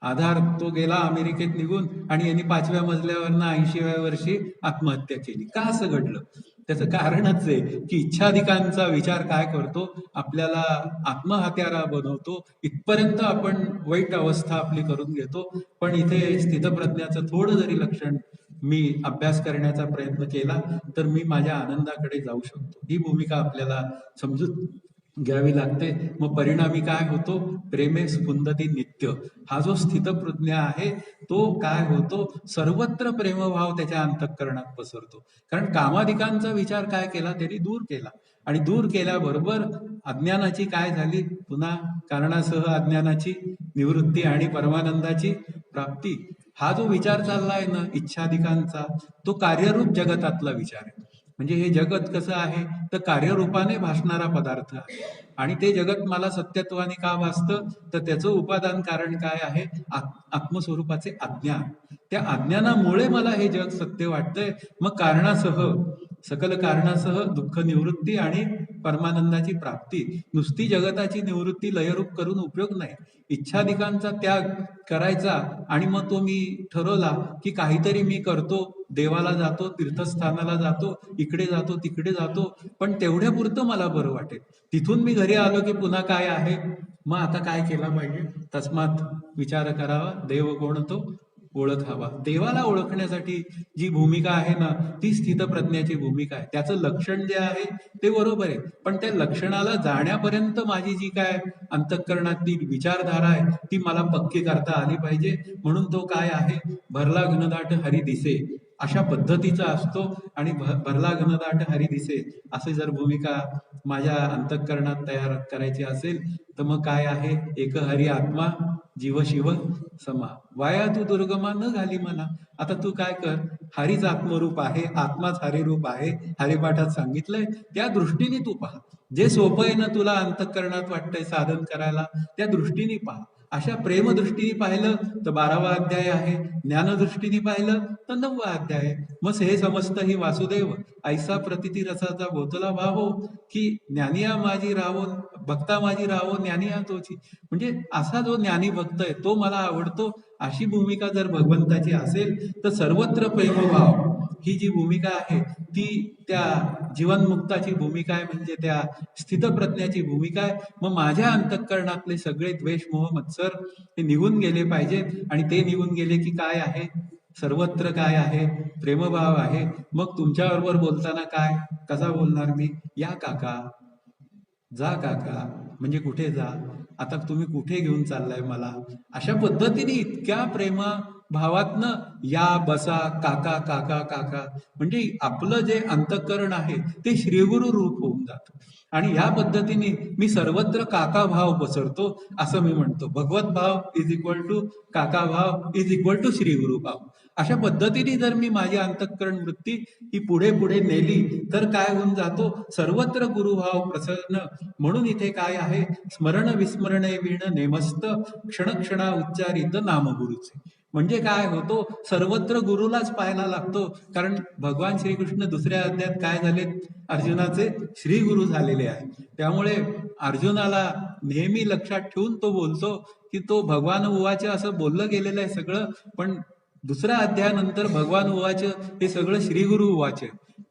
आधार तो गेला अमेरिकेत निघून आणि यांनी 5व्या मजल्यावरनं 80व्या वर्षी आत्महत्या केली. का असं घडलं? त्याचं कारणच आहे की इच्छाधिकांचा विचार काय करतो, आपल्याला आत्महत्यारा बनवतो. इथपर्यंत आपण वाईट अवस्था आपली करून घेतो. पण इथे स्थितप्रज्ञाचं थोडं जरी लक्षण मी अभ्यास करण्याचा प्रयत्न केला तर मी माझ्या आनंदाकडे जाऊ शकतो. ही भूमिका आपल्याला समजून घ्यावी लागते. मग परिणामी काय होतो, प्रेमे स्फुंदती नित्य. हा जो स्थितप्रज्ञ आहे तो काय होतो, सर्वत्र प्रेमभाव त्याच्या अंतःकरणात पसरतो. कारण कामाधिकांचा विचार काय केला, त्यांनी दूर केला. आणि दूर केल्याबरोबर अज्ञानाची काय झाली, पुन्हा कारणासह अज्ञानाची निवृत्ती आणि परमानंदाची प्राप्ती. हा जो विचार चाललाय ना इच्छाधिकांचा, तो कार्यरूप जगतातला विचार आहे. म्हणजे हे जगत कसं आहे, तर कार्यरूपाने भासणारा पदार्थ आहे. आणि ते जगत मला सत्यत्वाने का भासतं, तर त्याचं उपादान कारण काय आहे, आत्मस्वरूपाचे अज्ञान. त्या अज्ञानामुळे मला हे जग सत्य वाटतंय. मग कारणासह, सकल कारणासह दुःख निवृत्ती आणि परमानंदाची प्राप्ती. नुसती जगताची निवृत्ती लयरूप करून उपयोग नाही. इच्छाधिकांचा त्याग करायचा आणि मग तो मी ठरवला की काहीतरी मी करतो, देवाला जातो, तीर्थस्थानाला जातो, इकडे जातो, तिकडे जातो, पण तेवढ्या पुरतं मला बरं वाटेल. तिथून मी घरी आलो की पुन्हा काय आहे, मग आता काय केला पाहिजे, तस्मात विचार करावा, देव कोण तो ओळखावा. देवाला ओळखण्यासाठी जी भूमिका आहे ना, ती स्थितप्रज्ञाची भूमिका आहे. त्याचं लक्षण जे आहे ते बरोबर आहे, पण त्या लक्षणाला जाण्यापर्यंत माझी जी काय अंतःकरणातली विचारधारा आहे ती मला पक्की करता आली पाहिजे. म्हणून तो काय आहे, भरला घनदाट हरी दिसे, अशा पद्धतीचा असतो. आणि भरला घनदाट हरी दिसे असे जर भूमिका माझ्या अंतःकरणात तयार करायची असेल तर मग काय आहे, एक हरी आत्मा जीव शिव समा, वाया तू दुर्गमा न घाली मना. आता तू काय कर, हरीच आत्मरूप आहे, आत्माच हरिरूप आहे, हरिपाठात सांगितलंय, त्या दृष्टीने तू पहा. जे सोपं आहे ना तुला अंतःकरणात वाटतंय साधन करायला, त्या दृष्टीने पहा. अशा प्रेमदृष्टीने पाहिलं तर 12वा अध्याय आहे, ज्ञानदृष्टीने पाहिलं तर 9वा अध्याय आहे. मग हे समजतं ही वासुदेव ऐसा प्रतिती रसाचा बोतला भावो, की ज्ञानिया माझी राहो, भक्ता माझी राहो, ज्ञानिया तोची. म्हणजे असा जो ज्ञानी भक्त आहे तो मला आवडतो. अशी भूमिका जर भगवंताची असेल तर सर्वत्र प्रेमभाव ही जी भूमिका आहे ती त्या जीवनमुक्ताची भूमिका आहे, म्हणजे त्या स्थितप्रज्ञाची भूमिका आहे. मग माझ्या अंतःकरणातले सगळे द्वेष मोह मत्सर हे निघून गेले पाहिजेत. आणि ते निघून गेले की काय आहे, सर्वत्र काय आहे, प्रेमभाव आहे. मग तुमच्याबरोबर बोलताना काय, कसा बोलणार मी, या काका, जा काका, म्हणजे कुठे जा, आता तुम्ही कुठे घेऊन चाललाय मला, अशा पद्धतीने इतक्या प्रेम भावातनं या बसा काका काका काका, म्हणजे आपलं जे अंतःकरण आहे ते श्रीगुरु रूप होऊन जातं. आणि या पद्धतीने मी सर्वत्र काका भाव पसरतो असं मी म्हणतो. भगवत भाव इज इक्वल टू काका भाव इज इक्वल टू श्रीगुरु भाव. अशा पद्धतीने जर मी माझी अंतःकरण वृत्ती ही पुढे पुढे नेली तर काय होऊन जातो, सर्वत्र गुरुभाव प्रसन्न. म्हणून इथे काय आहे, स्मरण विस्मरणे विण नेमस्त, क्षणक्षणा उच्चारित नाम गुरुचे. म्हणजे काय होतो, सर्वत्र गुरुलाच पाहायला लागतो. कारण भगवान श्रीकृष्ण दुसऱ्या अध्यायात काय झालेत, अर्जुनाचे श्री गुरु झालेले आहे. त्यामुळे अर्जुनाला नेहमी लक्षात ठेवून तो बोलतो की तो भगवान उवाच असं बोललं गेलेलं आहे सगळं, पण दुसऱ्या अध्यायानंतर भगवान उवाच हे सगळं श्रीगुरु उवाच.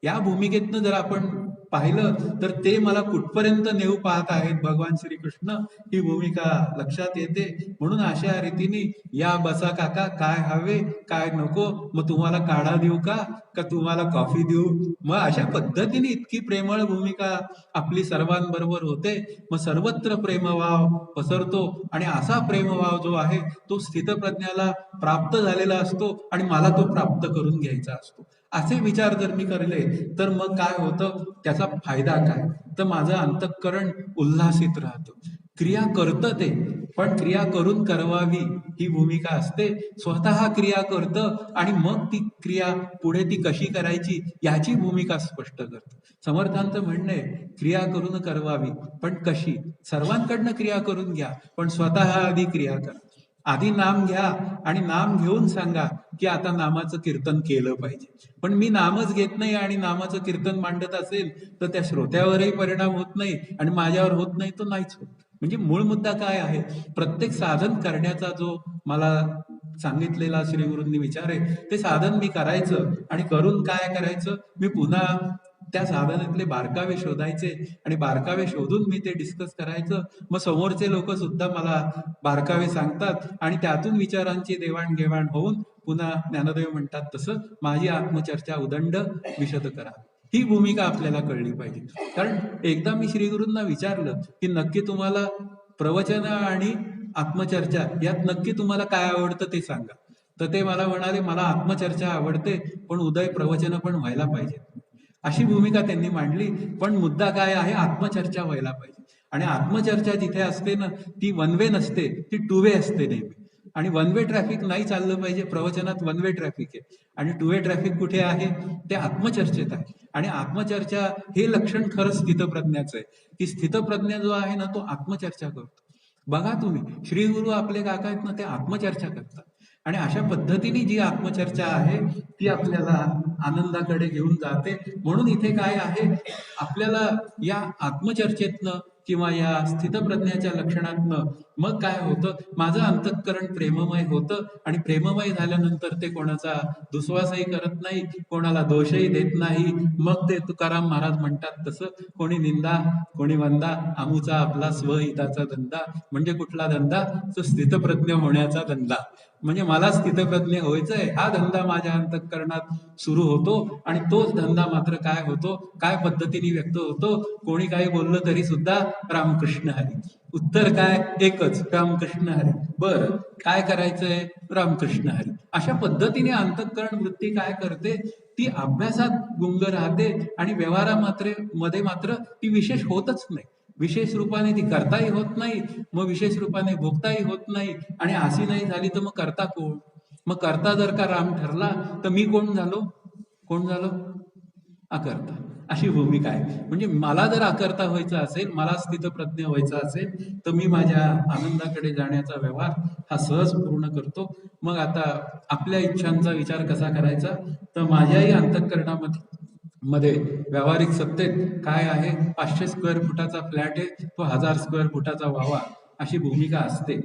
या भूमिकेतनं जर आपण पाहिलं तर ते मला कुठपर्यंत नेऊ पाहत आहेत भगवान श्रीकृष्ण, ही भूमिका लक्षात येते. म्हणून अशा रीतीने या बसा काका, काय हवे काय नको, मग तुम्हाला काढा देऊ का तुम्हाला कॉफी देऊ, मग अशा पद्धतीने इतकी प्रेमळ भूमिका आपली सर्वांबरोबर होते. मग सर्वत्र प्रेमभाव पसरतो. आणि असा प्रेमभाव जो आहे तो स्थितप्रज्ञाला प्राप्त झालेला असतो आणि मला तो प्राप्त करून घ्यायचा असतो. असे विचार जर मी करले तर मग काय होतं, त्याचा फायदा काय, तर माझं अंतःकरण उल्हासित राहतं. क्रिया करतं ते, पण क्रिया करून करवावी ही भूमिका असते. स्वतः क्रिया करतं आणि मग ती क्रिया पुढे ती कशी करायची याची भूमिका स्पष्ट करतं. समर्थांचं म्हणणं आहे क्रिया करून करवावी, पण कशी? सर्वांकडनं क्रिया करून घ्या, पण स्वतः आधी क्रिया करा. आधी नाम घ्या आणि नाम घेऊन सांगा की आता नामाचं कीर्तन केलं पाहिजे. पण मी नामच घेत नाही आणि नामाचं कीर्तन मांडत असेल तर त्या श्रोत्यावरही परिणाम होत नाही आणि माझ्यावर होत नाही, तो नाहीच होत. म्हणजे मूळ मुद्दा काय आहे? प्रत्येक साधन करण्याचा जो मला सांगितलेला श्री गुरूंनी विचार आहे, ते साधन मी करायचं आणि करून काय करायचं, मी पुन्हा त्या साधनातले बारकावे शोधायचे आणि बारकावे शोधून मी ते डिस्कस करायचं. मग समोरचे लोक सुद्धा मला बारकावे सांगतात आणि त्यातून विचारांची देवाणघेवाण होऊन पुन्हा ज्ञानदेव म्हणतात तसं माझी आत्मचर्चा उदंड विशद करा. ही भूमिका आपल्याला कळली पाहिजे. कारण एकदा मी श्री गुरूंना विचारलं की नक्की तुम्हाला प्रवचन आणि आत्मचर्चा यात नक्की तुम्हाला काय आवडतं ते सांगा. तर ते मला म्हणाले मला आत्मचर्चा आवडते, पण उदय प्रवचन पण व्हायला पाहिजे. अशी भूमिका त्यांनी मांडली. पण मुद्दा काय आहे? आत्मचर्चा व्हायला पाहिजे. आणि आत्मचर्चा जिथे असते ना, ती वन वे नसते, ती टू वे असते नेहमी. आणि वन वे ट्रॅफिक नाही चाललं पाहिजे. प्रवचनात वन वे ट्रॅफिक आहे आणि टू वे ट्रॅफिक कुठे आहे? ते आत्मचर्चेत आहे. आणि आत्मचर्चा हे लक्षण खरं स्थितप्रज्ञाचं आहे की स्थितप्रज्ञ जो आहे ना तो आत्मचर्चा करतो. बघा तुम्ही, श्री गुरु आपले काका आहेत ना, ते आत्मचर्चा करतात. आणि अशा पद्धतीने जी आत्मचर्चा आहे ती आपल्याला आनंदाकडे घेऊन जाते. म्हणून इथे काय आहे, आपल्याला या आत्मचर्चेतनं किंवा या स्थितप्रज्ञाच्या लक्षणातनं मग काय होतं, माझं अंतःकरण प्रेममय होतं आणि प्रेममय झाल्यानंतर ते कोणाचा दुस्वासही करत नाही, कोणाला दोषही देत नाही. मग ते तुकाराम महाराज म्हणतात तसं, कोणी निंदा कोणी वंदा, आमुचा आपला स्वहिताचा धंदा. म्हणजे कुठला धंदा? तो स्थितप्रज्ञ होण्याचा धंदा. म्हणजे मला स्थितप्रज्ञ व्हायचंय, हा धंदा माझ्या अंतःकरणात सुरू होतो. आणि तोच धंदा मात्र काय होतो, काय पद्धतीने व्यक्त होतो? कोणी काही बोललं तरी सुद्धा रामकृष्ण हरी. उत्तर काय? एकच, रामकृष्ण हरी. बरं, काय करायचंय? रामकृष्ण हरी. अशा पद्धतीने अंतःकरण वृत्ती काय करते, ती अभ्यासात गुंग राहते आणि मध्ये मात्र ती विशेष होतच नाही. विशेष रूपाने ती करताही होत नाही, मग विशेष रूपाने भोगताही होत नाही. आणि अशी नाही झाली तर मग करता कोण? मग करता जर का राम ठरला तर मी कोण झालो? कोण झालो? अकर्ता. अशी भूमिका आहे. म्हणजे मला जर अकर्ता व्हायचं असेल, मला स्थितप्रज्ञ व्हायचं असेल, तर मी माझ्या आनंदाकडे जाण्याचा व्यवहार हा सहज पूर्ण करतो. मग आता आपल्या इच्छांचा विचार कसा करायचा, तर माझ्याही अंतःकरणामध्ये व्यावहारिक सत्तेत काय आहे, 500 स्क्वेअर फुटाचा फ्लॅट आहे, तो 1000 स्क्वेअर फुटाचा व्हावा अशी भूमिका असते.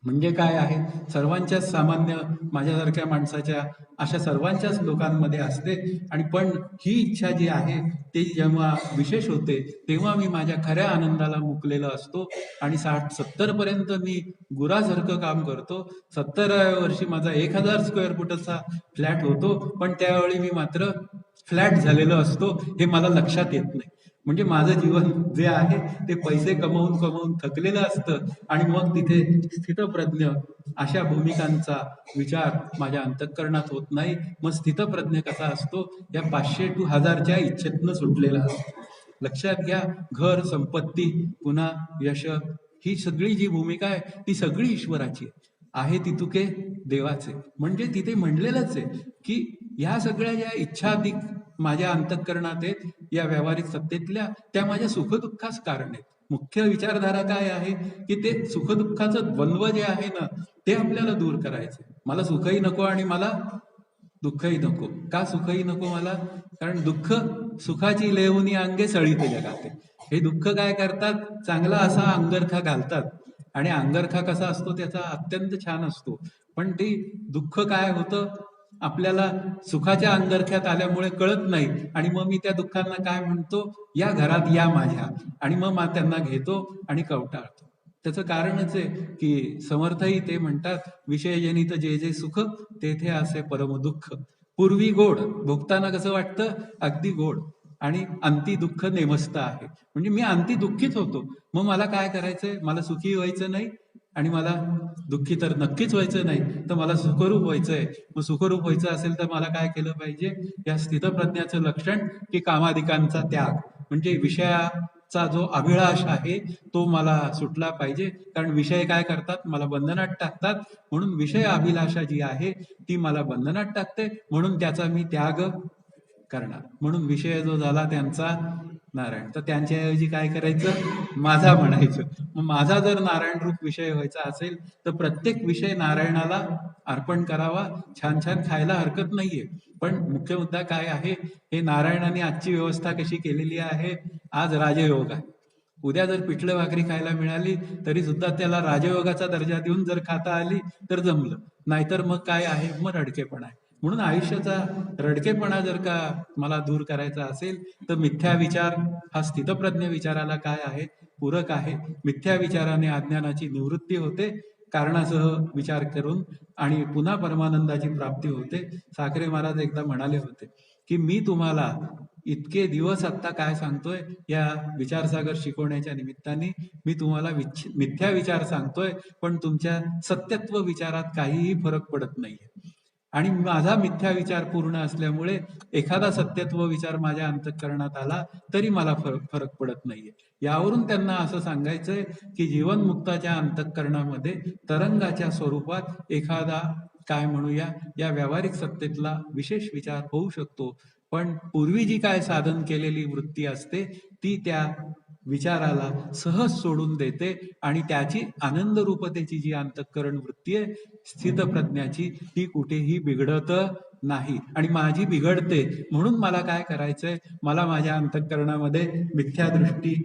म्हणजे काय आहे, सर्वांच्याच सामान्य माझ्यासारख्या माणसाच्या अशा सर्वांच्याच लोकांमध्ये असते. आणि पण ही इच्छा जी आहे ती जेव्हा विशेष होते तेव्हा मी माझ्या खऱ्या आनंदाला मुकलेला असतो. आणि 60-70 पर्यंत मी गुरासारखं काम करतो. 70व्या वर्षी माझा 1000 स्क्वेअर फुटाचा फ्लॅट होतो, पण त्यावेळी मी मात्र फ्लॅट झालेलो असतो, हे मला लक्षात येत नाही. म्हणजे माझं जीवन जे आहे ते पैसे कमवून कमवून थकलेलं असतं. आणि मग तिथे स्थितप्रज्ञ अशा भूमिकांचा विचार माझ्या अंतःकरणात होत नाही. मग स्थितप्रज्ञ कसा असतो, या 500 to 1000च्या इच्छेतनं सुटलेला असतो. लक्षात घ्या, घर, संपत्ती, पुन्हा यश, ही सगळी जी भूमिका आहे ती सगळी ईश्वराची आहे, ती तुके देवाचे. म्हणजे तिथे म्हणलेलंच आहे की ह्या सगळ्या ज्या इच्छाधिक माझ्या अंतःकरणात आहेत, या व्यावहारिक सत्तेतल्या, त्या माझ्या सुखदुःखास कारण आहेत. मुख्य विचारधारा काय आहे की ते सुखदुःखाचं द्वंद्व जे आहे ना, ते आपल्याला दूर करायचं. मला सुखही नको आणि मला दुःखही नको. का सुखही नको मला? कारण दुःख सुखाची लेवणी अंगे सळीत जगाते. हे दुःख काय करतात, चांगला असा अंगरखा घालतात. आणि अंगरखा कसा असतो त्याचा, अत्यंत छान असतो. पण ते दुःख काय होतं, आपल्याला सुखाच्या अंगरख्यात आल्यामुळे कळत नाही. आणि मग मी त्या दुःखांना काय म्हणतो, या घरात या माझ्या, आणि मग त्यांना घेतो आणि कवटाळतो. त्याचं कारणच आहे की समर्थही ते म्हणतात, विषयजनित जे जे सुख तेथे असे परम दुःख. पूर्वी गोड, भोगताना कसं वाटतं, अगदी गोड, आणि अंती दुःख नेमस्त आहे. म्हणजे मी अंती दुःखीच होतो. मग मला काय करायचंय, मला सुखी व्हायचं नाही आणि मला दुःखी तर नक्कीच व्हायचं नाही, तर मला सुखरूप व्हायचंय. मग सुखरूप व्हायचं असेल तर मला काय केलं पाहिजे, या स्थितप्रज्ञाचं लक्षण की कामाधिकांचा त्याग. म्हणजे विषयाचा चा जो अभिलाष आहे तो मला सुटला पाहिजे. कारण विषय काय करतात, मला बंधनात टाकतात. म्हणून विषय अभिलाषा जी आहे ती मला बंधनात टाकते, म्हणून त्याचा मी त्याग करणार. म्हणून विषय जो झाला त्यांचा नारायण, तर त्यांच्याऐवजी काय करायचं, माझा म्हणायचं. मग माझा जर नारायण रूप विषय व्हायचा असेल तर प्रत्येक विषय नारायणाला अर्पण करावा. छान छान खायला हरकत नाहीये, पण मुख्य मुद्दा काय आहे, हे नारायणाने आजची व्यवस्था कशी केलेली आहे. आज राजयोग आहे, उद्या जर पिठलं भाकरी खायला मिळाली तरी सुद्धा त्याला राजयोगाचा दर्जा देऊन जर खाता आली तर जमलं, नाहीतर मग काय आहे, मग रडकेपणा आहे. म्हणून आयुष्याचा रडकेपणा जर का मला दूर करायचा असेल तर मिथ्या विचार हा स्थितप्रज्ञ विचाराला काय आहे, पूरक आहे. मिथ्या विचाराने अज्ञानाची निवृत्ती होते, कारणासह विचार करून, आणि पुन्हा परमानंदाची प्राप्ती होते. साखरे महाराज एकदा म्हणाले होते की मी तुम्हाला इतके दिवस आता काय सांगतोय, या विचारसागर शिकवण्याच्या निमित्ताने मी तुम्हाला मिथ्या विचार सांगतोय, पण तुमच्या सत्यत्व विचारात काहीही फरक पडत नाहीये. आणि माझा मिथ्या विचार पूर्ण असल्यामुळे एखादा सत्यत्व विचार माझ्या अंतःकरणात आला तरी मला फरक पडत नाहीये. यावरून त्यांना असं सांगायचंय की जीवनमुक्ताच्या अंतःकरणामध्ये तरंगाच्या स्वरूपात एखादा काय म्हणूया या व्यावहारिक सत्तेतला विशेष विचार होऊ शकतो, पण पूर्वी जी काय साधन केलेली वृत्ती असते ती त्या विचाराला सहज सोडून देते, आणि त्याची आनंद रूपतेची जी अंतःकरण वृत्ती आहे स्थितप्रज्ञाची, ती कुठेही बिघडत नाही. आणि माझी बिघडते, म्हणून मला काय करायचंय, मला माझ्या अंतःकरणामध्ये मिथ्या दृष्टी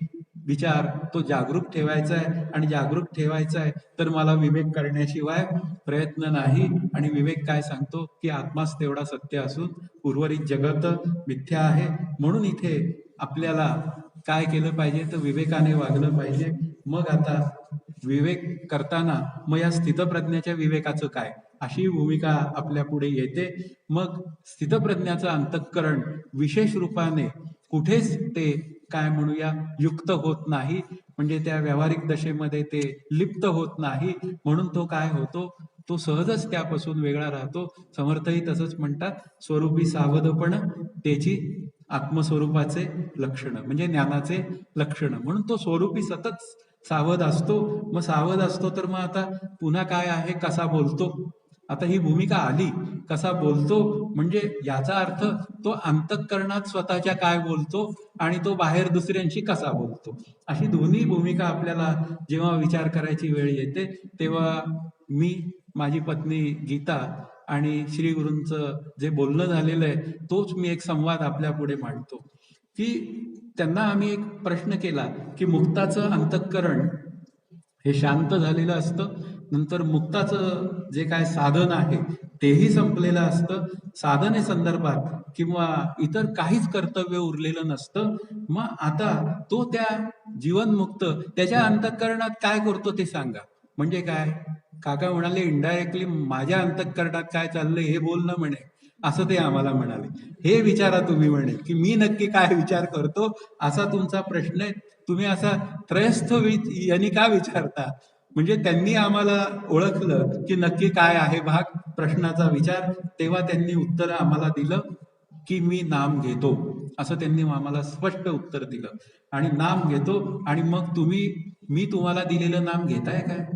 विचार तो जागरूक ठेवायचा आहे. आणि जागरूक ठेवायचा आहे तर मला विवेक करण्याशिवाय प्रयत्न नाही. आणि विवेक काय सांगतो की आत्माच तेवढा सत्य असून उर्वरित जगत मिथ्या आहे. म्हणून इथे आपल्याला काय केलं पाहिजे, तर विवेकाने वागलं पाहिजे. मग आता विवेक करताना मग या स्थितप्रज्ञाच्या विवेकाचं काय, अशी भूमिका आपल्या पुढे येते. मग स्थितप्रज्ञाचं अंतःकरण विशेष रूपाने कुठेच ते काय म्हणूया युक्त होत नाही, म्हणजे त्या व्यावहारिक दशेमध्ये ते लिप्त होत नाही. म्हणून तो काय होतो, तो सहजच त्यापासून वेगळा राहतो. समर्थही तसंच म्हणतात, स्वरूपी सावधपण त्याची आत्मस्वरूपाचे लक्षण, म्हणजे ज्ञानाचे लक्षण. म्हणून तो स्वरूपी सतत सावध असतो. मग सावध असतो तर मग आता पुन्हा काय आहे, कसा बोलतो. आता ही भूमिका आली, कसा बोलतो, म्हणजे याचा अर्थ तो अंतःकरणात स्वतःच्या काय बोलतो आणि तो बाहेर दुसऱ्यांशी कसा बोलतो. अशी दोन्ही भूमिका आपल्याला जेव्हा विचार करायची वेळ येते तेव्हा मी, माझी पत्नी गीता आणि श्री गुरूंचं जे बोलणं झालेलं आहे तोच मी एक संवाद आपल्या पुढे मांडतो. की त्यांना आम्ही एक प्रश्न केला की मुक्ताचं अंतःकरण हे शांत झालेलं असतं, नंतर मुक्ताचं जे काय साधन आहे तेही संपलेलं असतं, साधने संदर्भात किंवा इतर काहीच कर्तव्य उरलेलं नसतं. मग आता तो त्या जीवनमुक्त त्याच्या अंतःकरणात काय करतो ते सांगा. म्हणजे काय, काका म्हणाले इनडायरेक्टली माझ्या अंतःकरणात काय चाललंय हे बोलणं म्हणे, असं ते आम्हाला म्हणाले. हे विचारा तुम्ही म्हणे की मी नक्की काय विचार करतो, असा तुमचा प्रश्न आहे. तुम्ही असा त्रयस्थ यांनी का विचारता. म्हणजे त्यांनी आम्हाला ओळखलं की नक्की काय आहे भाग प्रश्नाचा विचार. तेव्हा त्यांनी उत्तर आम्हाला दिलं की मी नाम घेतो, असं त्यांनी आम्हाला स्पष्ट उत्तर दिलं. आणि नाम घेतो, आणि मग तुम्ही, मी तुम्हाला दिलेलं नाम घेताय काय,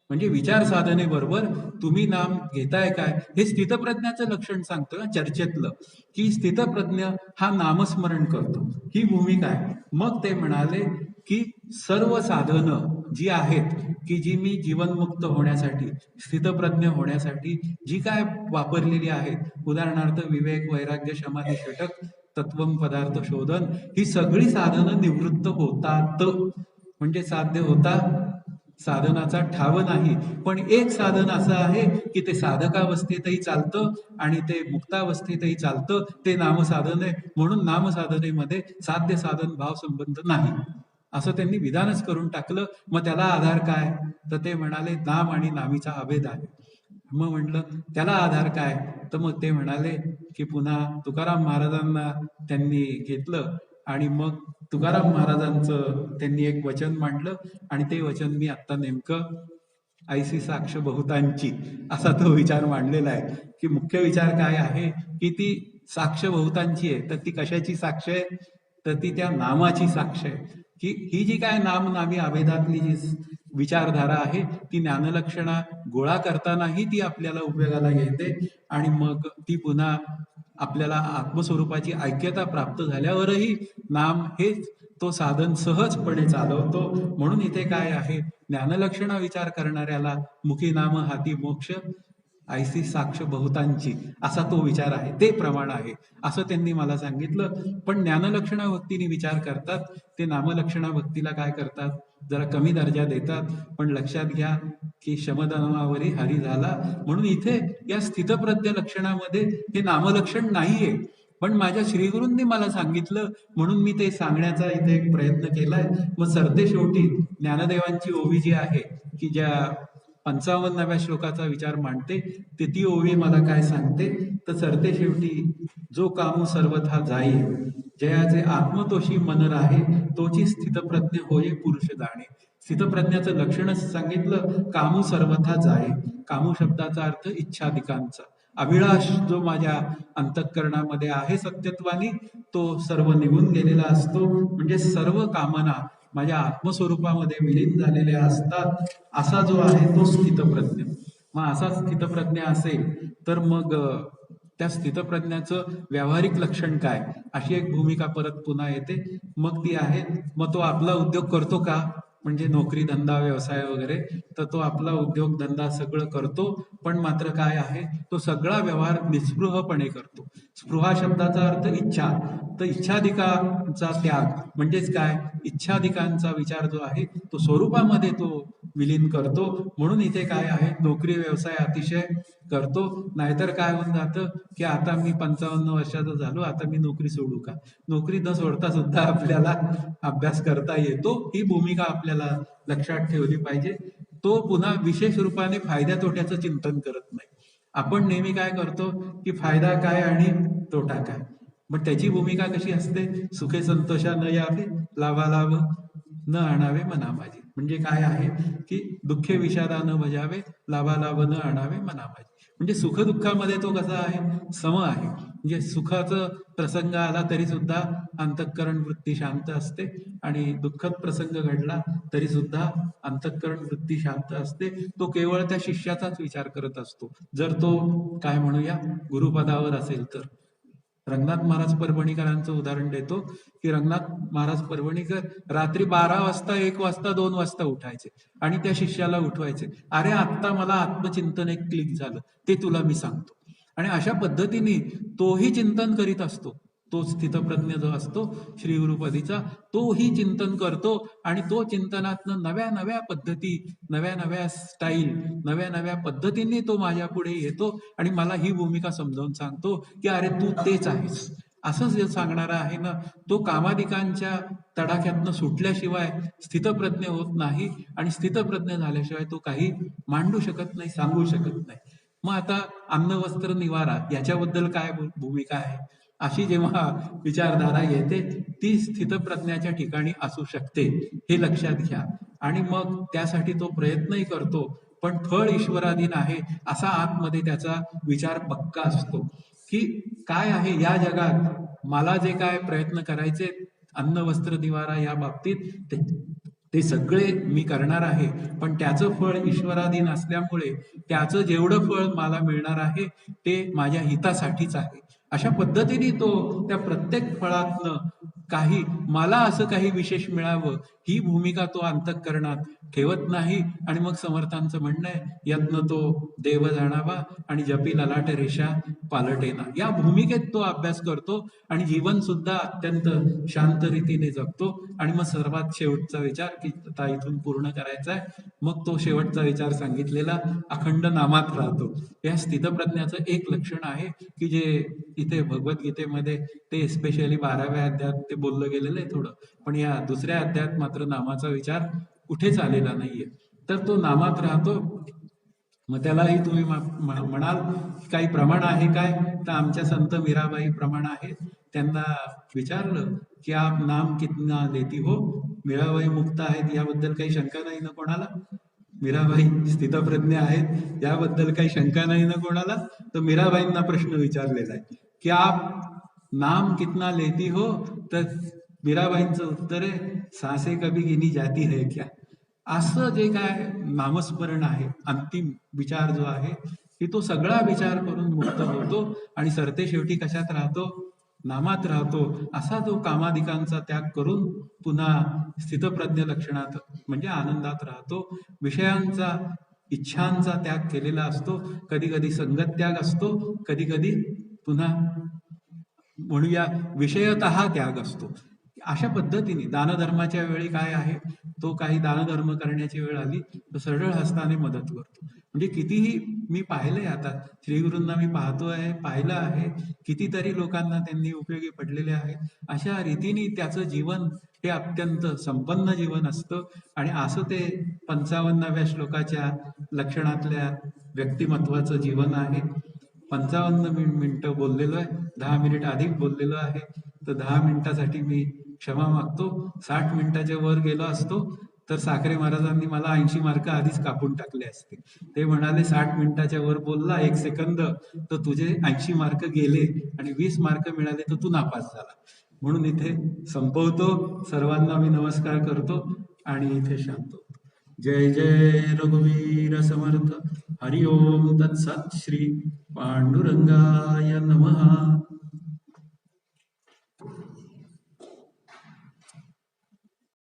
म्हणजे विचार साधनेबरोबर तुम्ही नाम घेताय काय, हे स्थितप्रज्ञाचं लक्षण सांगतो ना चर्चेतलं, की स्थितप्रज्ञ हा नामस्मरण करतो, ही भूमिका आहे. मग ते म्हणाले की सर्व साधनं जी आहेत की जी मी जीवनमुक्त होण्यासाठी, स्थितप्रज्ञ होण्यासाठी जी काय वापरलेली आहेत, उदाहरणार्थ विवेक, वैराग्य, समाधी, षटक, तत्वम पदार्थ शोधन, ही सगळी साधनं निवृत्त होतात. म्हणजे साध्य होता साधनाचा ठाव नाही, पण एक साधन असं आहे की ते साधकावस्थेतही चालतं आणि ते मुक्तावस्थेतही चालतं, ते नामसाधन आहे. म्हणून नामसाधनेमध्ये साध्य साधन भाव संबंध नाही, असं त्यांनी विधानच करून टाकलं. मग त्याला आधार काय, तर ते म्हणाले नाम आणि नामीचा अभेद आहे. मग म्हटलं त्याला आधार काय, तर मग ते म्हणाले की पुन्हा तुकाराम महाराजांना त्यांनी घेतलं, आणि मग तुकाराम महाराजांचं त्यांनी एक वचन मांडलं, आणि ते वचन मी आता नेमकं ऐसी साक्ष बहुतांची असा तो विचार मांडलेला आहे. की मुख्य विचार काय आहे की ती साक्ष बहुतांची आहे, तर ती कशाची साक्ष आहे, तर ती त्या नामाची साक्ष आहे. की ही जी काय नाम नामी अभेदातली जी विचारधारा आहे ती ज्ञानलक्षणा गोळा करतानाही ती आपल्याला उपयोगाला येते आणि मग ती पुन्हा आपल्याला आत्मस्वरूपाची ऐक्यता प्राप्त झाल्यावरही नाम हेच तो साधन सहजपणे चालवतो. म्हणून इथे काय आहे, ज्ञानलक्षणा विचार करणाऱ्याला मुखी नाम हाती मोक्ष ऐसी साक्ष बहुतांची असा तो विचार आहे, ते प्रमाण आहे असं त्यांनी मला सांगितलं. पण ज्ञानलक्षणा भक्तीने विचार करतात ते नामलक्षणा भक्तीला काय करतात, जरा कमी दर्जा देतात. पण लक्षात घ्या की शमदनावरी हरी झाला, म्हणून इथे या स्थितप्रज्ञ लक्षणामध्ये हे नामलक्षण नाहीये. पण माझ्या श्रीगुरूंनी मला सांगितलं म्हणून मी ते सांगण्याचा इथे एक प्रयत्न केलाय. मग सरते शेवटी ज्ञानदेवांची ओवी जी आहे की ज्या 55व्या श्लोकाचा विचार मांडते ते ती ओवी मला काय सांगते, तर सरते शेवटी जो कामू सर्वथा जाई जयाचे आत्मतोषी मन राहे तोची स्थितप्रज्ञ होय पुरुष जाणे. स्थितप्रज्ञाचं लक्षणच सांगितलं, कामू सर्वथा जाय. कामू शब्दाचा अर्थ इच्छाधिकांचा. अभिलाष जो माझ्या अंतःकरणामध्ये आहे सत्यत्वानी तो सर्व निघून गेलेला असतो. म्हणजे सर्व कामना माझ्या आत्मस्वरूपामध्ये विलीन झालेल्या असतात. असा जो आहे तो स्थितप्रज्ञ. मग असा स्थितप्रज्ञ असेल तर मग त्या स्थितप्रज्ञाचं व्यावहारिक लक्षण काय, अशी एक भूमिका परत पुन्हा येते. मग ती आहे, मग तो आपला उद्योग करतो का, म्हणजे नोकरी धंदा व्यवसाय वगैरे, तर तो आपला उद्योग धंदा सगळं करतो. पण मात्र काय आहे, तो सगळा व्यवहार निस्पृहपणे करतो. स्पृहा शब्दाचा अर्थ इच्छा, तर इच्छाधिकांचा त्याग म्हणजेच काय, इच्छाधिकांचा विचार जो आहे तो स्वरूपामध्ये तो विलीन करतो. म्हणून इथे काय आहे, नोकरी व्यवसाय अतिशय करतो. नाहीतर काय होऊन जातं की आता मी 55 वर्षाचा झालो, आता मी नोकरी सोडू का. नोकरी न सोडता सुद्धा आपल्याला अभ्यास करता येतो. ही भूमिका आपल्याला लक्षात ठेवली पाहिजे. तो पुन्हा विशेष रूपाने फायद्या तोट्याचं चिंतन करत नाही. आपण नेहमी काय करतो की फायदा काय आणि तोटा काय. पण त्याची भूमिका कशी असते, सुखे संतोषा न यावे लाभालाभ न आणावे मना माझी. म्हणजे काय आहे की दुःखे विषादा न भजावे लाभालाभ न आणावे मना माझी. म्हणजे सुख दुःखामध्ये तो कसा आहे, सम आहे. म्हणजे सुखाचा प्रसंग आला तरी सुद्धा अंतःकरण वृत्ती शांत असते आणि दुःखद प्रसंग घडला तरी सुद्धा अंतःकरण वृत्ती शांत असते. तो केवळ त्या शिष्याचाच विचार करत असतो. जर तो काय म्हणूया गुरुपदावर असेल तर. रंगनाथ महाराज परभणीकरांचं उदाहरण देतो की रंगनाथ महाराज परभणीकर रात्री 12 वाजता 1 वाजता 2 वाजता उठायचे आणि त्या शिष्याला उठवायचे, अरे आत्ता मला आत्मचिंतन एक क्लिक झालं, ते तुला मी सांगतो. आणि अशा पद्धतीने तोही चिंतन करीत असतो. तो स्थितप्रज्ञ जो असतो श्री गुरुपदीचा, तोही चिंतन करतो आणि तो चिंतनातनं नव्या नव्या पद्धती, नव्या नव्या स्टाईल, नव्या नव्या पद्धतीने तो माझ्या पुढे येतो आणि मला ही भूमिका समजावून सांगतो की अरे तू तेच आहेस. असं जे सांगणारा आहे ना, तो कामाधिकांच्या तडाख्यातनं सुटल्याशिवाय स्थितप्रज्ञ होत नाही आणि स्थितप्रज्ञ झाल्याशिवाय तो काही मांडू शकत नाही, सांगू शकत नाही. मग आता अन्न वस्त्र निवारा याच्याबद्दल काय भूमिका आहे, अशी जेव्हा विचारधारा येते ती स्थितप्रज्ञाच्या ठिकाणी असू शकते, हे लक्षात घ्या. आणि मग त्यासाठी तो प्रयत्नही करतो, पण फळ ईश्वराधीन आहे असा आतमध्ये त्याचा विचार पक्का असतो की काय आहे या जगात मला जे काय प्रयत्न करायचे अन्न वस्त्र निवारा या बाबतीत ते सगळे मी करणार आहे. पण त्याचं फळ ईश्वराधीन असल्यामुळे त्याचं जेवढं फळ मला मिळणार आहे ते माझ्या हितासाठीच आहे. अशा पद्धतीने तो त्या प्रत्येक फळातनं काही मला असं काही विशेष मिळावं ही भूमिका तो अंतःकरणात ठेवत नाही. आणि मग समर्थांचं म्हणणं आहे, यत्न तो देव जाणावा आणि जपी ललाट रेषा पालटेना, या भूमिकेत तो अभ्यास करतो आणि जीवन सुद्धा अत्यंत शांत रीतीने जगतो. आणि मग सर्वात शेवटचा विचार की आता इथून पूर्ण करायचा आहे, मग तो शेवटचा विचार सांगितलेला अखंड नामात राहतो. या स्थितप्रज्ञाचं एक लक्षण आहे की जे इथे भगवद्गीतेमध्ये ते स्पेशली 12व्या अध्यायात ते बोललं गेलेलं आहे थोडं, पण या दुसऱ्या अध्यायात मात्र नामाचा विचार कुठेच आलेला नाहीये. तर तो नामात राहतो. मग त्यालाही तुम्ही म्हणाल काही प्रमाण आहे काय, तर आमच्या संत मीराबाई प्रमाण आहेत. त्यांना विचारलं की आप नाम कितना लेती हो, मीराबाई मुक्त आहेत याबद्दल काही शंका नाही ना कोणाला, मीराबाई स्थितप्रज्ञ आहेत याबद्दल काही शंका नाही ना कोणाला. तर मीराबाईंना प्रश्न विचारलेला आहे की आप नाम कितना लेती हो, तर मीराबाईंचं उत्तर आहे, सासे कभी गिनी जाती है क्या. असं जे काय नामस्मरण आहे, अंतिम विचार जो आहे की तो सगळा विचार करून मुक्त होतो आणि सरते शेवटी कशात राहतो, नामात राहतो. असा जो कामाधिकांचा त्याग करून पुन्हा स्थितप्रज्ञ लक्षणात म्हणजे आनंदात राहतो. विषयांचा इच्छांचा त्याग केलेला असतो, कधी कधी संगत त्याग असतो, कधी कधी पुन्हा म्हणूया विषयतः त्याग असतो. अशा पद्धतीने दानधर्माच्या वेळी काय आहे, तो काही दानधर्म करण्याची वेळ आली तर सरळ हस्ताने मदत करतो. म्हणजे कितीही मी पाहिलंय, आता श्रीगुरूंना मी पाहतोय, पाहिलं आहे, कितीतरी लोकांना त्यांनी उपयोगी पडलेले आहेत. अशा रीतीने त्याचं जीवन हे अत्यंत संपन्न जीवन असतं. आणि असं ते 55व्या श्लोकाच्या लक्षणातल्या व्यक्तिमत्वाचं जीवन आहे. 55 मिनिटं बोललेलो आहे, 10 मिनिट अधिक बोललेलो आहे, तर 10 मिनिटासाठी मी क्षमा मागतो. 60 मिनिटाच्या वर गेलो असतो तर साखरे महाराजांनी मला 80 मार्क आधीच कापून टाकले असते. ते म्हणाले 60 मिनिटाच्या वर बोलला 1 सेकंद तर तुझे 80 मार्क गेले आणि 20 मार्क मिळाले तर तू नापास झाला. म्हणून इथे संपवतो. सर्वांना मी नमस्कार करतो आणि इथे शांत होतो. जय जय रघुवीर समर्थ. हरि ओम तत्सत. श्री पांडुरंगाय नमः.